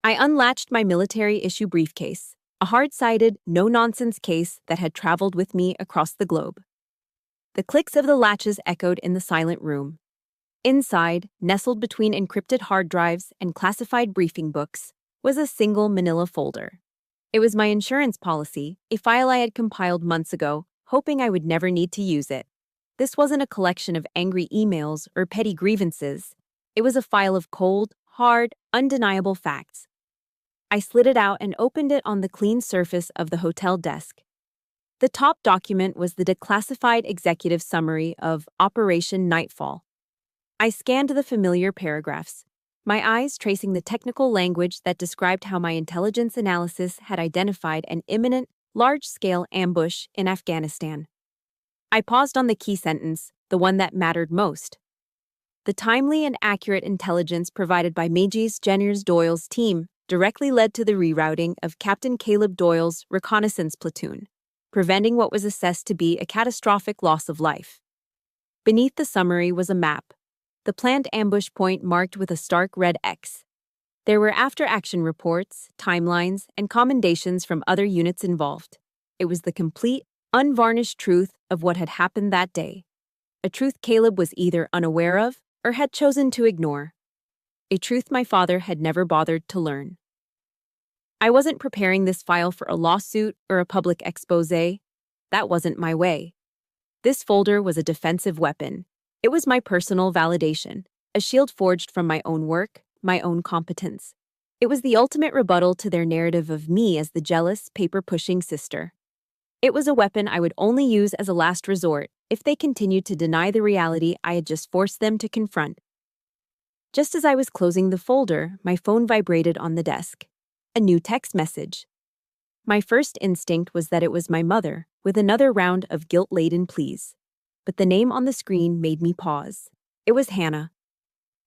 [SPEAKER 1] I unlatched my military-issue briefcase, a hard-sided, no-nonsense case that had traveled with me across the globe. The clicks of the latches echoed in the silent room. Inside, nestled between encrypted hard drives and classified briefing books, was a single manila folder. It was my insurance policy, a file I had compiled months ago, hoping I would never need to use it. This wasn't a collection of angry emails or petty grievances. It was a file of cold, hard, undeniable facts. I slid it out and opened it on the clean surface of the hotel desk. The top document was the declassified executive summary of Operation Nightfall. I scanned the familiar paragraphs, my eyes tracing the technical language that described how my intelligence analysis had identified an imminent, large-scale ambush in Afghanistan. I paused on the key sentence, the one that mattered most. The timely and accurate intelligence provided by Major General Doyle's team directly led to the rerouting of Captain Caleb Doyle's reconnaissance platoon, preventing what was assessed to be a catastrophic loss of life. Beneath the summary was a map, the planned ambush point marked with a stark red X. There were after-action reports, timelines, and commendations from other units involved. It was the complete, unvarnished truth of what had happened that day, a truth Caleb was either unaware of or had chosen to ignore, a truth my father had never bothered to learn. I wasn't preparing this file for a lawsuit or a public expose. That wasn't my way. This folder was a defensive weapon. It was my personal validation, a shield forged from my own work, my own competence. It was the ultimate rebuttal to their narrative of me as the jealous, paper-pushing sister. It was a weapon I would only use as a last resort if they continued to deny the reality I had just forced them to confront. Just as I was closing the folder, my phone vibrated on the desk. A new text message. My first instinct was that it was my mother, with another round of guilt-laden pleas. But the name on the screen made me pause. It was Hannah.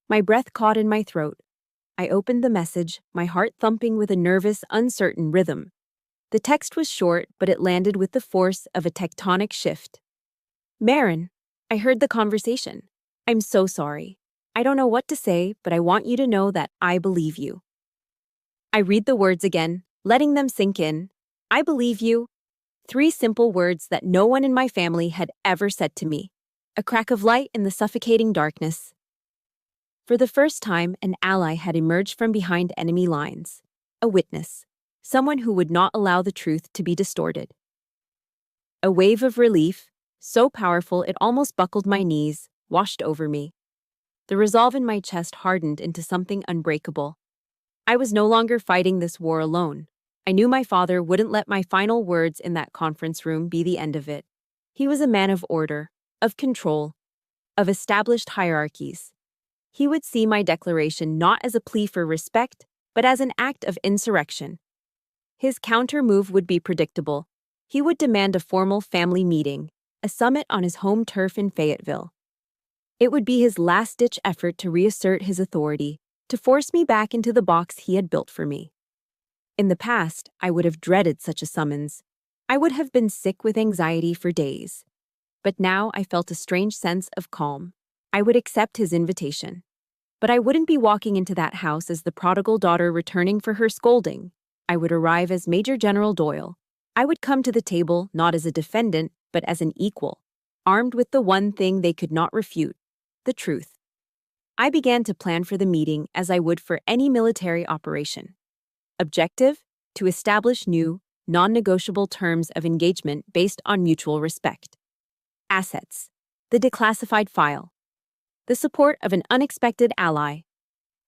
[SPEAKER 1] My breath caught in my throat. I opened the message, my heart thumping with a nervous, uncertain rhythm. The text was short, but it landed with the force of a tectonic shift. Marin, I heard the conversation. I'm so sorry. I don't know what to say, but I want you to know that I believe you. I read the words again, letting them sink in. I believe you. 3 simple words that no one in my family had ever said to me. A crack of light in the suffocating darkness. For the first time, an ally had emerged from behind enemy lines. A witness. Someone who would not allow the truth to be distorted. A wave of relief, so powerful it almost buckled my knees, washed over me. The resolve in my chest hardened into something unbreakable. I was no longer fighting this war alone. I knew my father wouldn't let my final words in that conference room be the end of it. He was a man of order, of control, of established hierarchies. He would see my declaration not as a plea for respect, but as an act of insurrection. His counter move would be predictable. He would demand a formal family meeting, a summit on his home turf in Fayetteville. It would be his last-ditch effort to reassert his authority, to force me back into the box he had built for me. In the past, I would have dreaded such a summons. I would have been sick with anxiety for days. But now I felt a strange sense of calm. I would accept his invitation. But I wouldn't be walking into that house as the prodigal daughter returning for her scolding. I would arrive as Major General Doyle. I would come to the table not as a defendant, but as an equal, armed with the one thing they could not refute, the truth. I began to plan for the meeting as I would for any military operation. Objective: to establish new, non-negotiable terms of engagement based on mutual respect. Assets: the declassified file. The support of an unexpected ally.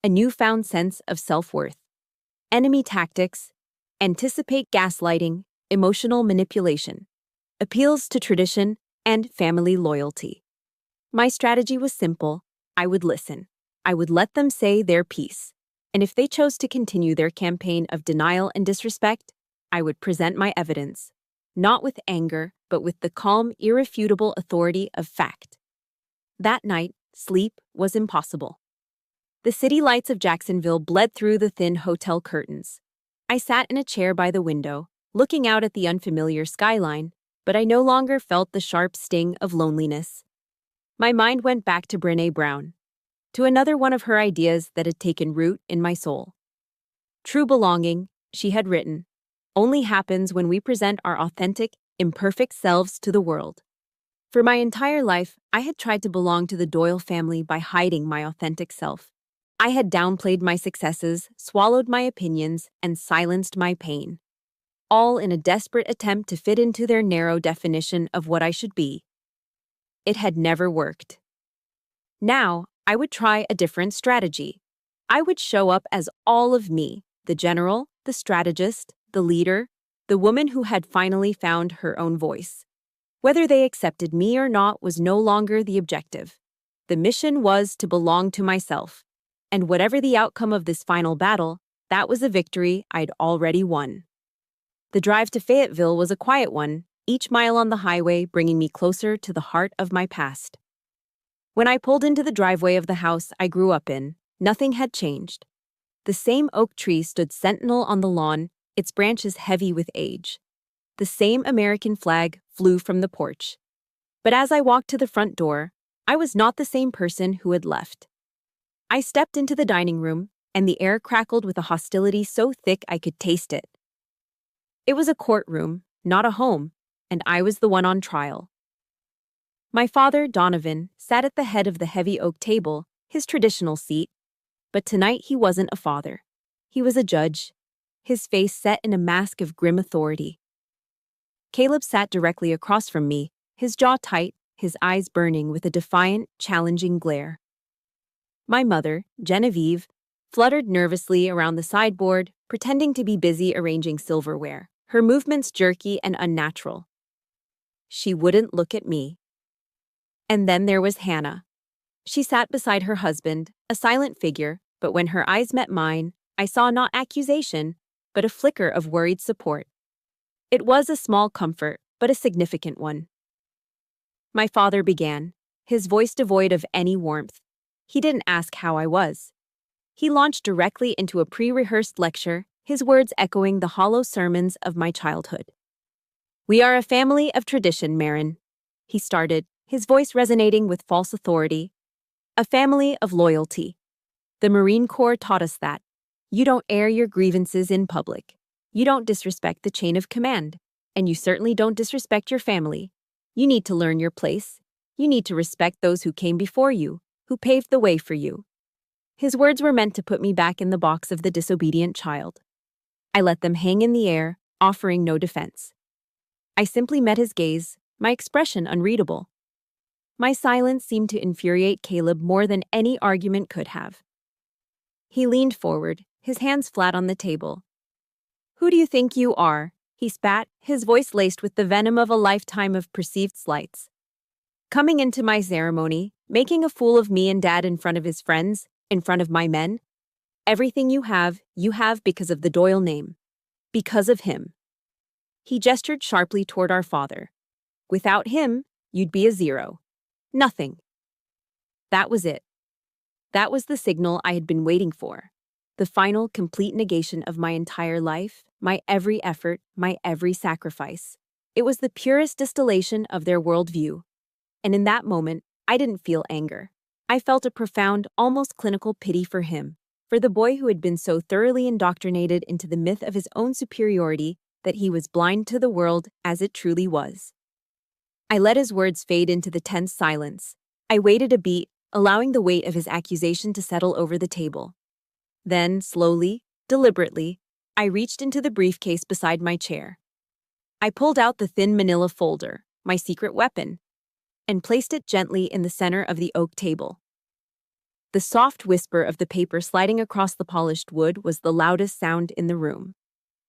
[SPEAKER 1] A newfound sense of self-worth. Enemy tactics: anticipate gaslighting, emotional manipulation, appeals to tradition, and family loyalty. My strategy was simple. I would listen. I would let them say their piece. And if they chose to continue their campaign of denial and disrespect, I would present my evidence, not with anger, but with the calm, irrefutable authority of fact. That night, sleep was impossible. The city lights of Jacksonville bled through the thin hotel curtains. I sat in a chair by the window, looking out at the unfamiliar skyline, but I no longer felt the sharp sting of loneliness. My mind went back to Brené Brown, to another one of her ideas that had taken root in my soul. True belonging, she had written, only happens when we present our authentic, imperfect selves to the world. For my entire life, I had tried to belong to the Doyle family by hiding my authentic self. I had downplayed my successes, swallowed my opinions, and silenced my pain, all in a desperate attempt to fit into their narrow definition of what I should be. It had never worked. Now, I would try a different strategy. I would show up as all of me, the general, the strategist, the leader, the woman who had finally found her own voice. Whether they accepted me or not was no longer the objective. The mission was to belong to myself. And whatever the outcome of this final battle, that was a victory I'd already won. The drive to Fayetteville was a quiet one, each mile on the highway bringing me closer to the heart of my past. When I pulled into the driveway of the house I grew up in, nothing had changed. The same oak tree stood sentinel on the lawn, its branches heavy with age. The same American flag flew from the porch. But as I walked to the front door, I was not the same person who had left. I stepped into the dining room, and the air crackled with a hostility so thick I could taste it. It was a courtroom, not a home, and I was the one on trial. My father, Donovan, sat at the head of the heavy oak table, his traditional seat. But tonight he wasn't a father. He was a judge, his face set in a mask of grim authority. Caleb sat directly across from me, his jaw tight, his eyes burning with a defiant, challenging glare. My mother, Genevieve, fluttered nervously around the sideboard, pretending to be busy arranging silverware, her movements jerky and unnatural. She wouldn't look at me. And then there was Hannah. She sat beside her husband, a silent figure, but when her eyes met mine, I saw not accusation, but a flicker of worried support. It was a small comfort, but a significant one. My father began, his voice devoid of any warmth. He didn't ask how I was. He launched directly into a pre-rehearsed lecture, his words echoing the hollow sermons of my childhood. "We are a family of tradition, Marin," he started, his voice resonating with false authority. "A family of loyalty. The Marine Corps taught us that. You don't air your grievances in public. You don't disrespect the chain of command. And you certainly don't disrespect your family. You need to learn your place. You need to respect those who came before you, who paved the way for you. His words were meant to put me back in the box of the disobedient child. I let them hang in the air, offering no defense. I simply met his gaze, my expression unreadable. My silence seemed to infuriate Caleb more than any argument could have. He leaned forward, his hands flat on the table. "Who do you think you are?" he spat, his voice laced with the venom of a lifetime of perceived slights. "Coming into my ceremony, making a fool of me and Dad in front of his friends, in front of my men? Everything you have because of the Doyle name. Because of him." He gestured sharply toward our father. "Without him, you'd be a zero. Nothing." That was it. That was the signal I had been waiting for. The final, complete negation of my entire life, my every effort, my every sacrifice. It was the purest distillation of their worldview. And in that moment, I didn't feel anger. I felt a profound, almost clinical pity for him, for the boy who had been so thoroughly indoctrinated into the myth of his own superiority that he was blind to the world as it truly was. I let his words fade into the tense silence. I waited a beat, allowing the weight of his accusation to settle over the table. Then, slowly, deliberately, I reached into the briefcase beside my chair. I pulled out the thin manila folder, my secret weapon, and placed it gently in the center of the oak table. The soft whisper of the paper sliding across the polished wood was the loudest sound in the room.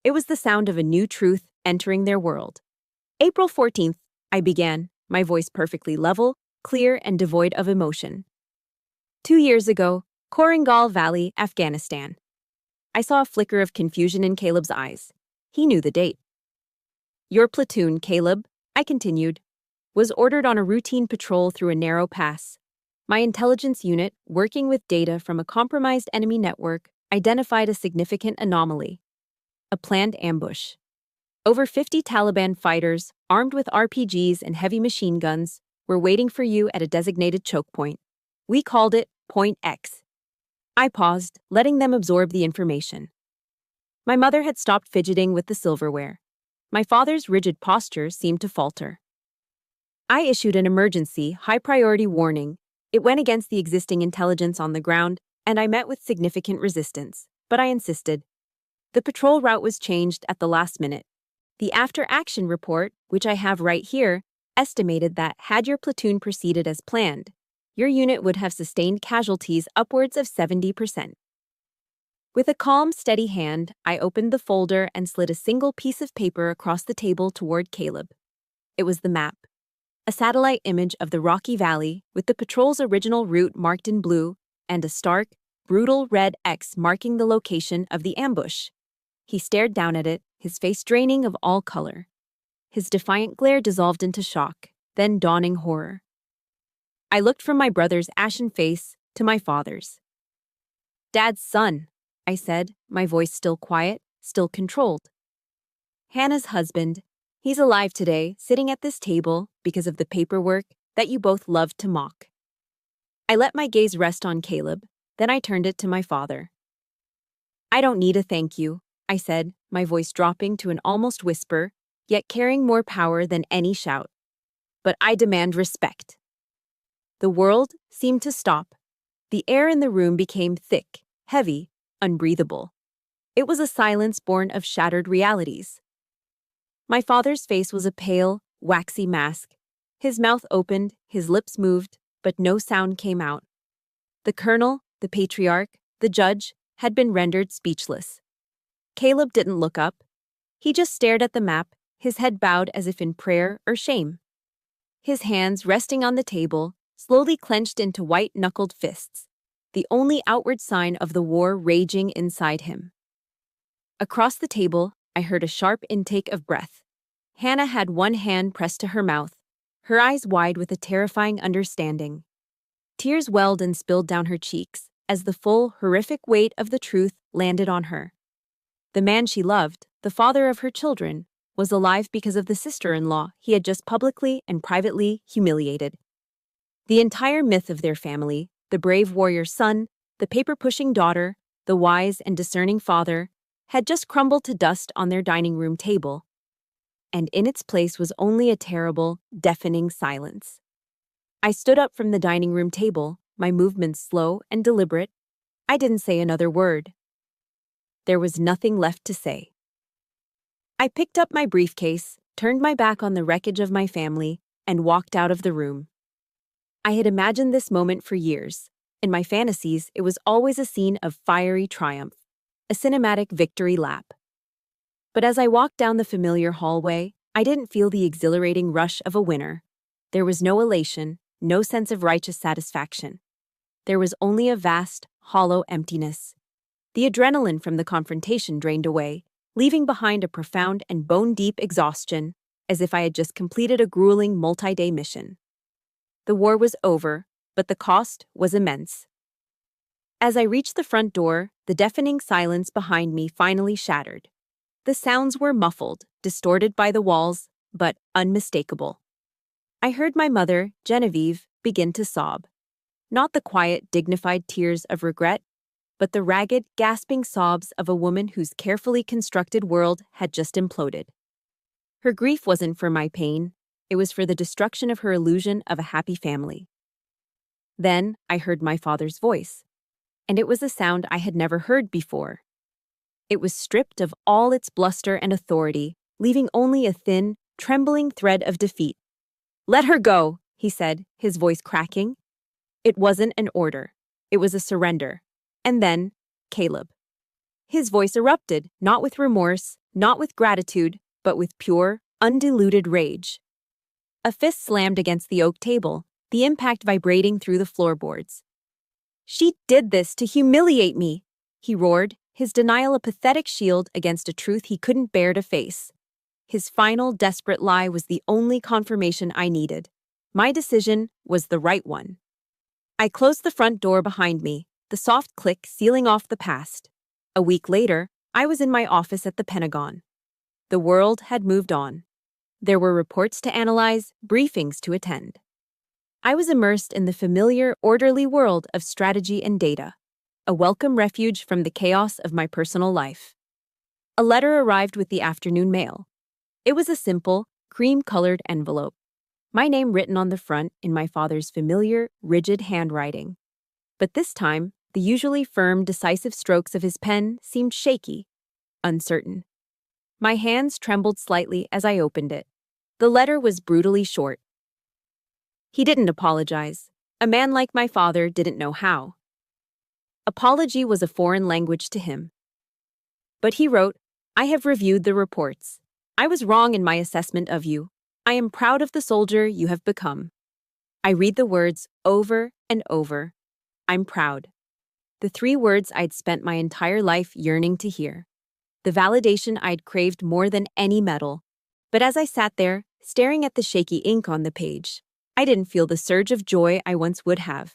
[SPEAKER 1] It was the sound of a new truth entering their world. "April 14th, I began, my voice perfectly level, clear, and devoid of emotion. 2 years ago, Korangal Valley, Afghanistan." I saw a flicker of confusion in Caleb's eyes. He knew the date. "Your platoon, Caleb," I continued, "was ordered on a routine patrol through a narrow pass. My intelligence unit, working with data from a compromised enemy network, identified a significant anomaly. A planned ambush. Over 50 Taliban fighters, armed with RPGs and heavy machine guns, were waiting for you at a designated choke point. We called it Point X. I paused, letting them absorb the information. My mother had stopped fidgeting with the silverware. My father's rigid posture seemed to falter. I issued an emergency, high-priority warning. It went against the existing intelligence on the ground, and I met with significant resistance, but I insisted. The patrol route was changed at the last minute. The after-action report, which I have right here, estimated that had your platoon proceeded as planned, your unit would have sustained casualties upwards of 70%. With a calm, steady hand, I opened the folder and slid a single piece of paper across the table toward Caleb. It was the map. A satellite image of the Rocky Valley with the patrol's original route marked in blue and a stark, brutal red X marking the location of the ambush. He stared down at it, his face draining of all color. His defiant glare dissolved into shock, then dawning horror. I looked from my brother's ashen face to my father's. "Dad's son," I said, my voice still quiet, still controlled. "Hannah's husband. He's alive today, sitting at this table because of the paperwork that you both loved to mock." I let my gaze rest on Caleb, then I turned it to my father. "I don't need a thank you," I said, my voice dropping to an almost whisper, yet carrying more power than any shout. "But I demand respect." The world seemed to stop. The air in the room became thick, heavy, unbreathable. It was a silence born of shattered realities. My father's face was a pale, waxy mask. His mouth opened, his lips moved, but no sound came out. The colonel, the patriarch, the judge had been rendered speechless. Caleb didn't look up. He just stared at the map, his head bowed as if in prayer or shame. His hands, resting on the table, slowly clenched into white-knuckled fists, the only outward sign of the war raging inside him. Across the table, I heard a sharp intake of breath. Hannah had one hand pressed to her mouth, her eyes wide with a terrifying understanding. Tears welled and spilled down her cheeks as the full, horrific weight of the truth landed on her. The man she loved, the father of her children, was alive because of the sister-in-law he had just publicly and privately humiliated. The entire myth of their family, the brave warrior son, the paper-pushing daughter, the wise and discerning father, had just crumbled to dust on their dining room table, and in its place was only a terrible, deafening silence. I stood up from the dining room table, my movements slow and deliberate. I didn't say another word. There was nothing left to say. I picked up my briefcase, turned my back on the wreckage of my family, and walked out of the room. I had imagined this moment for years. In my fantasies, it was always a scene of fiery triumph, a cinematic victory lap. But as I walked down the familiar hallway, I didn't feel the exhilarating rush of a winner. There was no elation, no sense of righteous satisfaction. There was only a vast, hollow emptiness. The adrenaline from the confrontation drained away, leaving behind a profound and bone-deep exhaustion, as if I had just completed a grueling multi-day mission. The war was over, but the cost was immense. As I reached the front door, the deafening silence behind me finally shattered. The sounds were muffled, distorted by the walls, but unmistakable. I heard my mother, Genevieve, begin to sob. Not the quiet, dignified tears of regret, but the ragged, gasping sobs of a woman whose carefully constructed world had just imploded. Her grief wasn't for my pain, it was for the destruction of her illusion of a happy family. Then I heard my father's voice, and it was a sound I had never heard before. It was stripped of all its bluster and authority, leaving only a thin, trembling thread of defeat. "Let her go," he said, his voice cracking. It wasn't an order. It was a surrender. And then, Caleb. His voice erupted, not with remorse, not with gratitude, but with pure, undiluted rage. A fist slammed against the oak table, the impact vibrating through the floorboards. "She did this to humiliate me," he roared, his denial a pathetic shield against a truth he couldn't bear to face. His final, desperate lie was the only confirmation I needed. My decision was the right one. I closed the front door behind me, the soft click sealing off the past. A week later, I was in my office at the Pentagon. The world had moved on. There were reports to analyze, briefings to attend. I was immersed in the familiar, orderly world of strategy and data, a welcome refuge from the chaos of my personal life. A letter arrived with the afternoon mail. It was a simple, cream-colored envelope, my name written on the front in my father's familiar, rigid handwriting. But this time, the usually firm, decisive strokes of his pen seemed shaky, uncertain. My hands trembled slightly as I opened it. The letter was brutally short. He didn't apologize. A man like my father didn't know how. Apology was a foreign language to him. But he wrote, "I have reviewed the reports. I was wrong in my assessment of you. I am proud of the soldier you have become." I read the words over and over. I'm proud. The 3 words I'd spent my entire life yearning to hear. The validation I'd craved more than any medal. But as I sat there, staring at the shaky ink on the page, I didn't feel the surge of joy I once would have.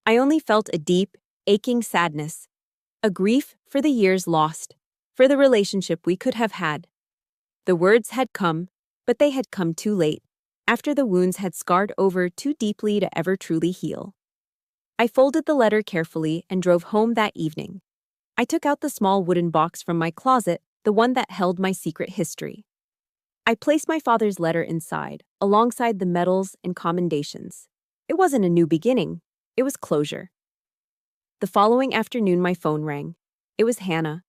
[SPEAKER 1] I only felt a deep, aching sadness, a grief for the years lost, for the relationship we could have had. The words had come, but they had come too late, after the wounds had scarred over too deeply to ever truly heal. I folded the letter carefully and drove home that evening. I took out the small wooden box from my closet, the one that held my secret history. I placed my father's letter inside, alongside the medals and commendations. It wasn't a new beginning, it was closure. The following afternoon my phone rang. It was Hannah.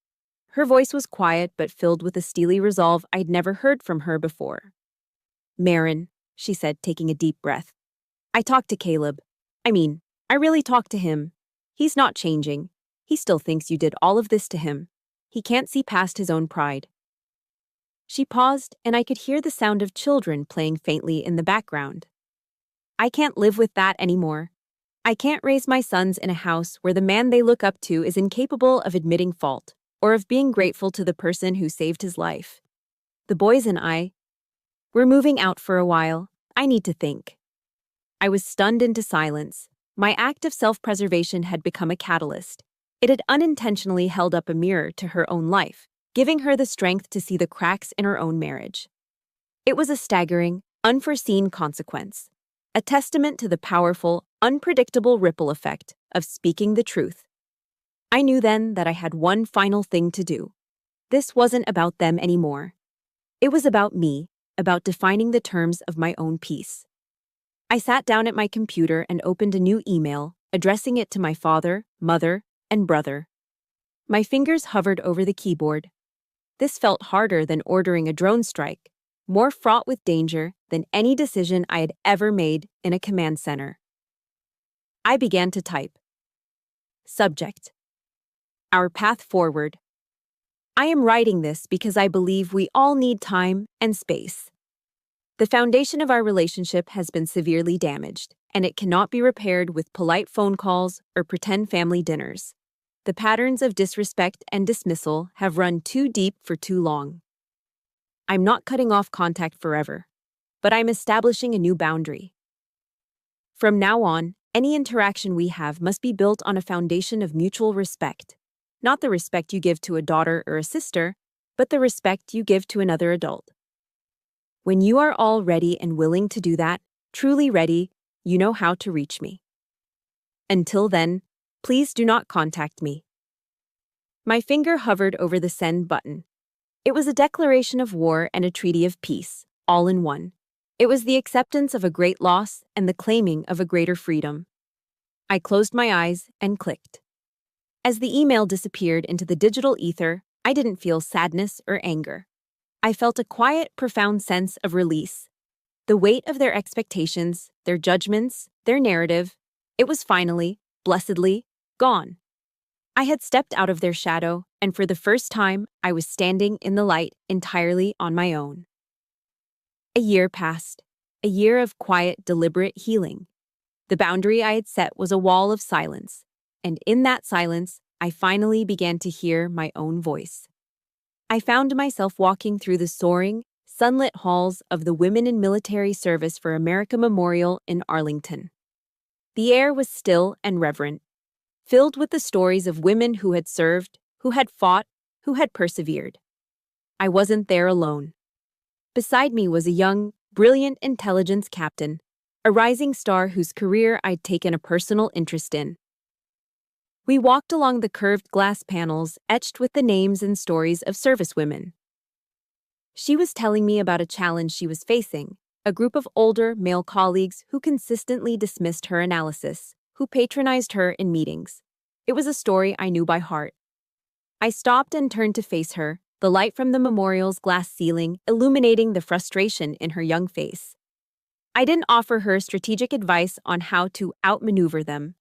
[SPEAKER 1] Her voice was quiet but filled with a steely resolve I'd never heard from her before. "Marin," she said, taking a deep breath. "I talked to Caleb. I really talked to him. He's not changing. He still thinks you did all of this to him. He can't see past his own pride." She paused, and I could hear the sound of children playing faintly in the background. I can't live with that anymore. I can't raise my sons in a house where the man they look up to is incapable of admitting fault, or of being grateful to the person who saved his life. The boys and we're moving out for a while. I need to think. I was stunned into silence. My act of self-preservation had become a catalyst. It had unintentionally held up a mirror to her own life, giving her the strength to see the cracks in her own marriage. It was a staggering, unforeseen consequence, a testament to the powerful, unpredictable ripple effect of speaking the truth. I knew then that I had one final thing to do. This wasn't about them anymore. It was about me, about defining the terms of my own peace. I sat down at my computer and opened a new email, addressing it to my father, mother, and brother. My fingers hovered over the keyboard. This felt harder than ordering a drone strike, more fraught with danger than any decision I had ever made in a command center. I began to type. Subject: Our path forward. I am writing this because I believe we all need time and space. The foundation of our relationship has been severely damaged, and it cannot be repaired with polite phone calls or pretend family dinners. The patterns of disrespect and dismissal have run too deep for too long. I'm not cutting off contact forever, but I'm establishing a new boundary. From now on, any interaction we have must be built on a foundation of mutual respect. Not the respect you give to a daughter or a sister, but the respect you give to another adult. When you are all ready and willing to do that, truly ready, you know how to reach me. Until then, please do not contact me. My finger hovered over the send button. It was a declaration of war and a treaty of peace, all in one. It was the acceptance of a great loss and the claiming of a greater freedom. I closed my eyes and clicked. As the email disappeared into the digital ether, I didn't feel sadness or anger. I felt a quiet, profound sense of release. The weight of their expectations, their judgments, their narrative, it was finally, blessedly, gone. I had stepped out of their shadow, and for the first time, I was standing in the light entirely on my own. A year passed, a year of quiet, deliberate healing. The boundary I had set was a wall of silence, and in that silence, I finally began to hear my own voice. I found myself walking through the soaring, sunlit halls of the Women in Military Service for America Memorial in Arlington. The air was still and reverent, filled with the stories of women who had served, who had fought, who had persevered. I wasn't there alone. Beside me was a young, brilliant intelligence captain, a rising star whose career I'd taken a personal interest in. We walked along the curved glass panels etched with the names and stories of servicewomen. She was telling me about a challenge she was facing, a group of older male colleagues who consistently dismissed her analysis, who patronized her in meetings. It was a story I knew by heart. I stopped and turned to face her, the light from the memorial's glass ceiling illuminating the frustration in her young face. I didn't offer her strategic advice on how to outmaneuver them.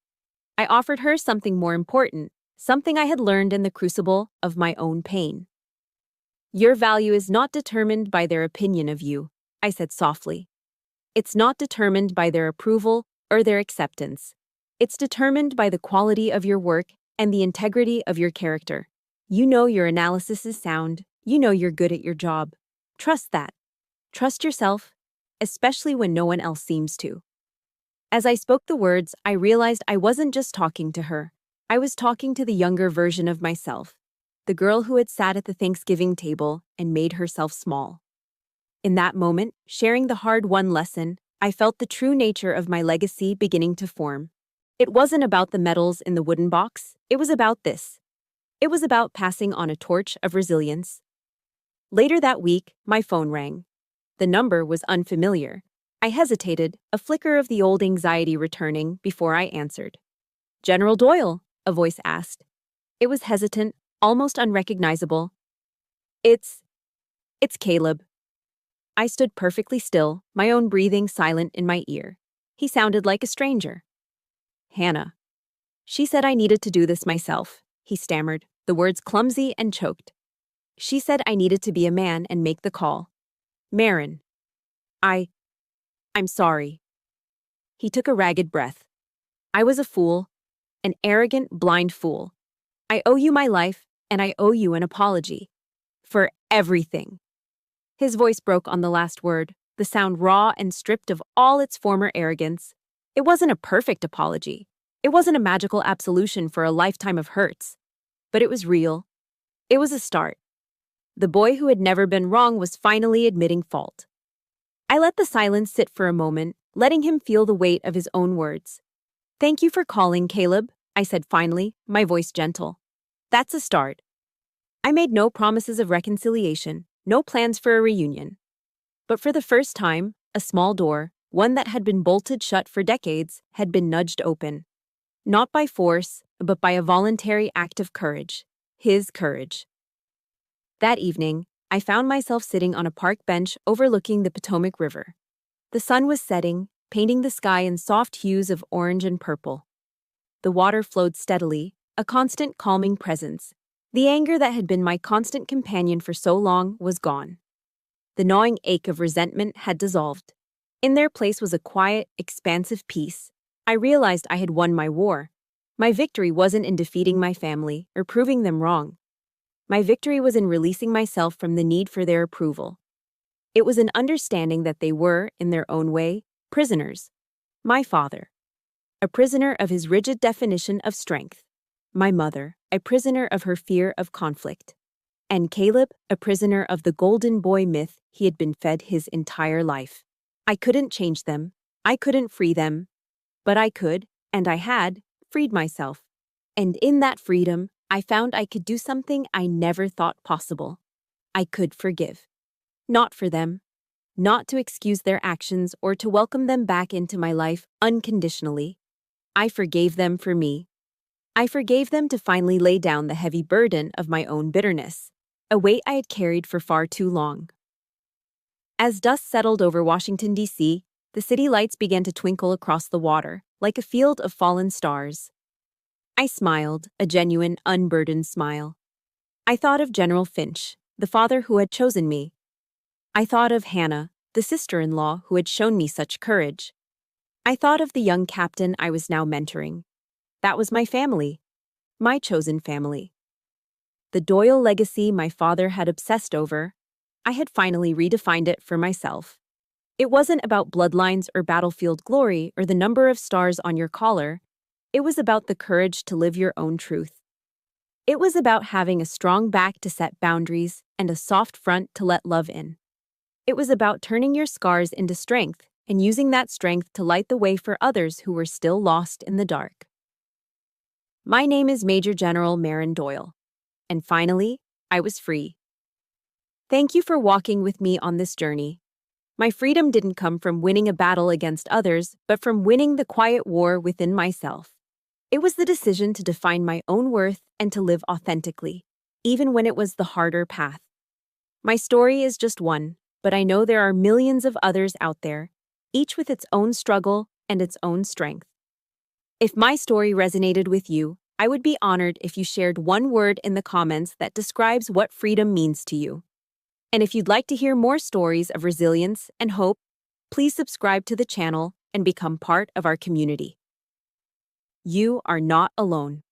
[SPEAKER 1] I offered her something more important, something I had learned in the crucible of my own pain. Your value is not determined by their opinion of you, I said softly. It's not determined by their approval or their acceptance. It's determined by the quality of your work and the integrity of your character. You know your analysis is sound. You know you're good at your job. Trust that. Trust yourself, especially when no one else seems to. As I spoke the words, I realized I wasn't just talking to her. I was talking to the younger version of myself, the girl who had sat at the Thanksgiving table and made herself small. In that moment, sharing the hard-won lesson, I felt the true nature of my legacy beginning to form. It wasn't about the medals in the wooden box. It was about this. It was about passing on a torch of resilience. Later that week, my phone rang. The number was unfamiliar. I hesitated, a flicker of the old anxiety returning before I answered. "General Doyle," a voice asked. It was hesitant, almost unrecognizable. It's Caleb." I stood perfectly still, my own breathing silent in my ear. He sounded like a stranger. "Hannah. She said I needed to do this myself," he stammered, the words clumsy and choked. "She said I needed to be a man and make the call. Marin. I'm sorry." He took a ragged breath. "I was a fool, an arrogant, blind fool. I owe you my life, and I owe you an apology. For everything." His voice broke on the last word, the sound raw and stripped of all its former arrogance. It wasn't a perfect apology. It wasn't a magical absolution for a lifetime of hurts. But it was real. It was a start. The boy who had never been wrong was finally admitting fault. I let the silence sit for a moment, letting him feel the weight of his own words. "Thank you for calling, Caleb," I said finally, my voice gentle. That's a start. I made no promises of reconciliation, no plans for a reunion. But for the first time, a small door, one that had been bolted shut for decades, had been nudged open. Not by force, but by a voluntary act of courage. His courage. That evening, I found myself sitting on a park bench overlooking the Potomac River. The sun was setting, painting the sky in soft hues of orange and purple. The water flowed steadily, a constant calming presence. The anger that had been my constant companion for so long was gone. The gnawing ache of resentment had dissolved. In their place was a quiet, expansive peace. I realized I had won my war. My victory wasn't in defeating my family or proving them wrong. My victory was in releasing myself from the need for their approval. It was an understanding that they were, in their own way, prisoners. My father, a prisoner of his rigid definition of strength. My mother, a prisoner of her fear of conflict. And Caleb, a prisoner of the golden boy myth he had been fed his entire life. I couldn't change them. I couldn't free them. But I could, and I had, freed myself. And in that freedom, I found I could do something I never thought possible. I could forgive. Not for them. Not to excuse their actions or to welcome them back into my life unconditionally. I forgave them for me. I forgave them to finally lay down the heavy burden of my own bitterness, a weight I had carried for far too long. As dust settled over Washington, D.C., the city lights began to twinkle across the water, like a field of fallen stars. I smiled, a genuine, unburdened smile. I thought of General Finch, the father who had chosen me. I thought of Hannah, the sister-in-law who had shown me such courage. I thought of the young captain I was now mentoring. That was my family, my chosen family. The Doyle legacy my father had obsessed over, I had finally redefined it for myself. It wasn't about bloodlines or battlefield glory or the number of stars on your collar. It was about the courage to live your own truth. It was about having a strong back to set boundaries and a soft front to let love in. It was about turning your scars into strength and using that strength to light the way for others who were still lost in the dark. My name is Major General Marin Doyle. And finally, I was free. Thank you for walking with me on this journey. My freedom didn't come from winning a battle against others, but from winning the quiet war within myself. It was the decision to define my own worth and to live authentically, even when it was the harder path. My story is just one, but I know there are millions of others out there, each with its own struggle and its own strength. If my story resonated with you, I would be honored if you shared one word in the comments that describes what freedom means to you. And if you'd like to hear more stories of resilience and hope, please subscribe to the channel and become part of our community. You are not alone.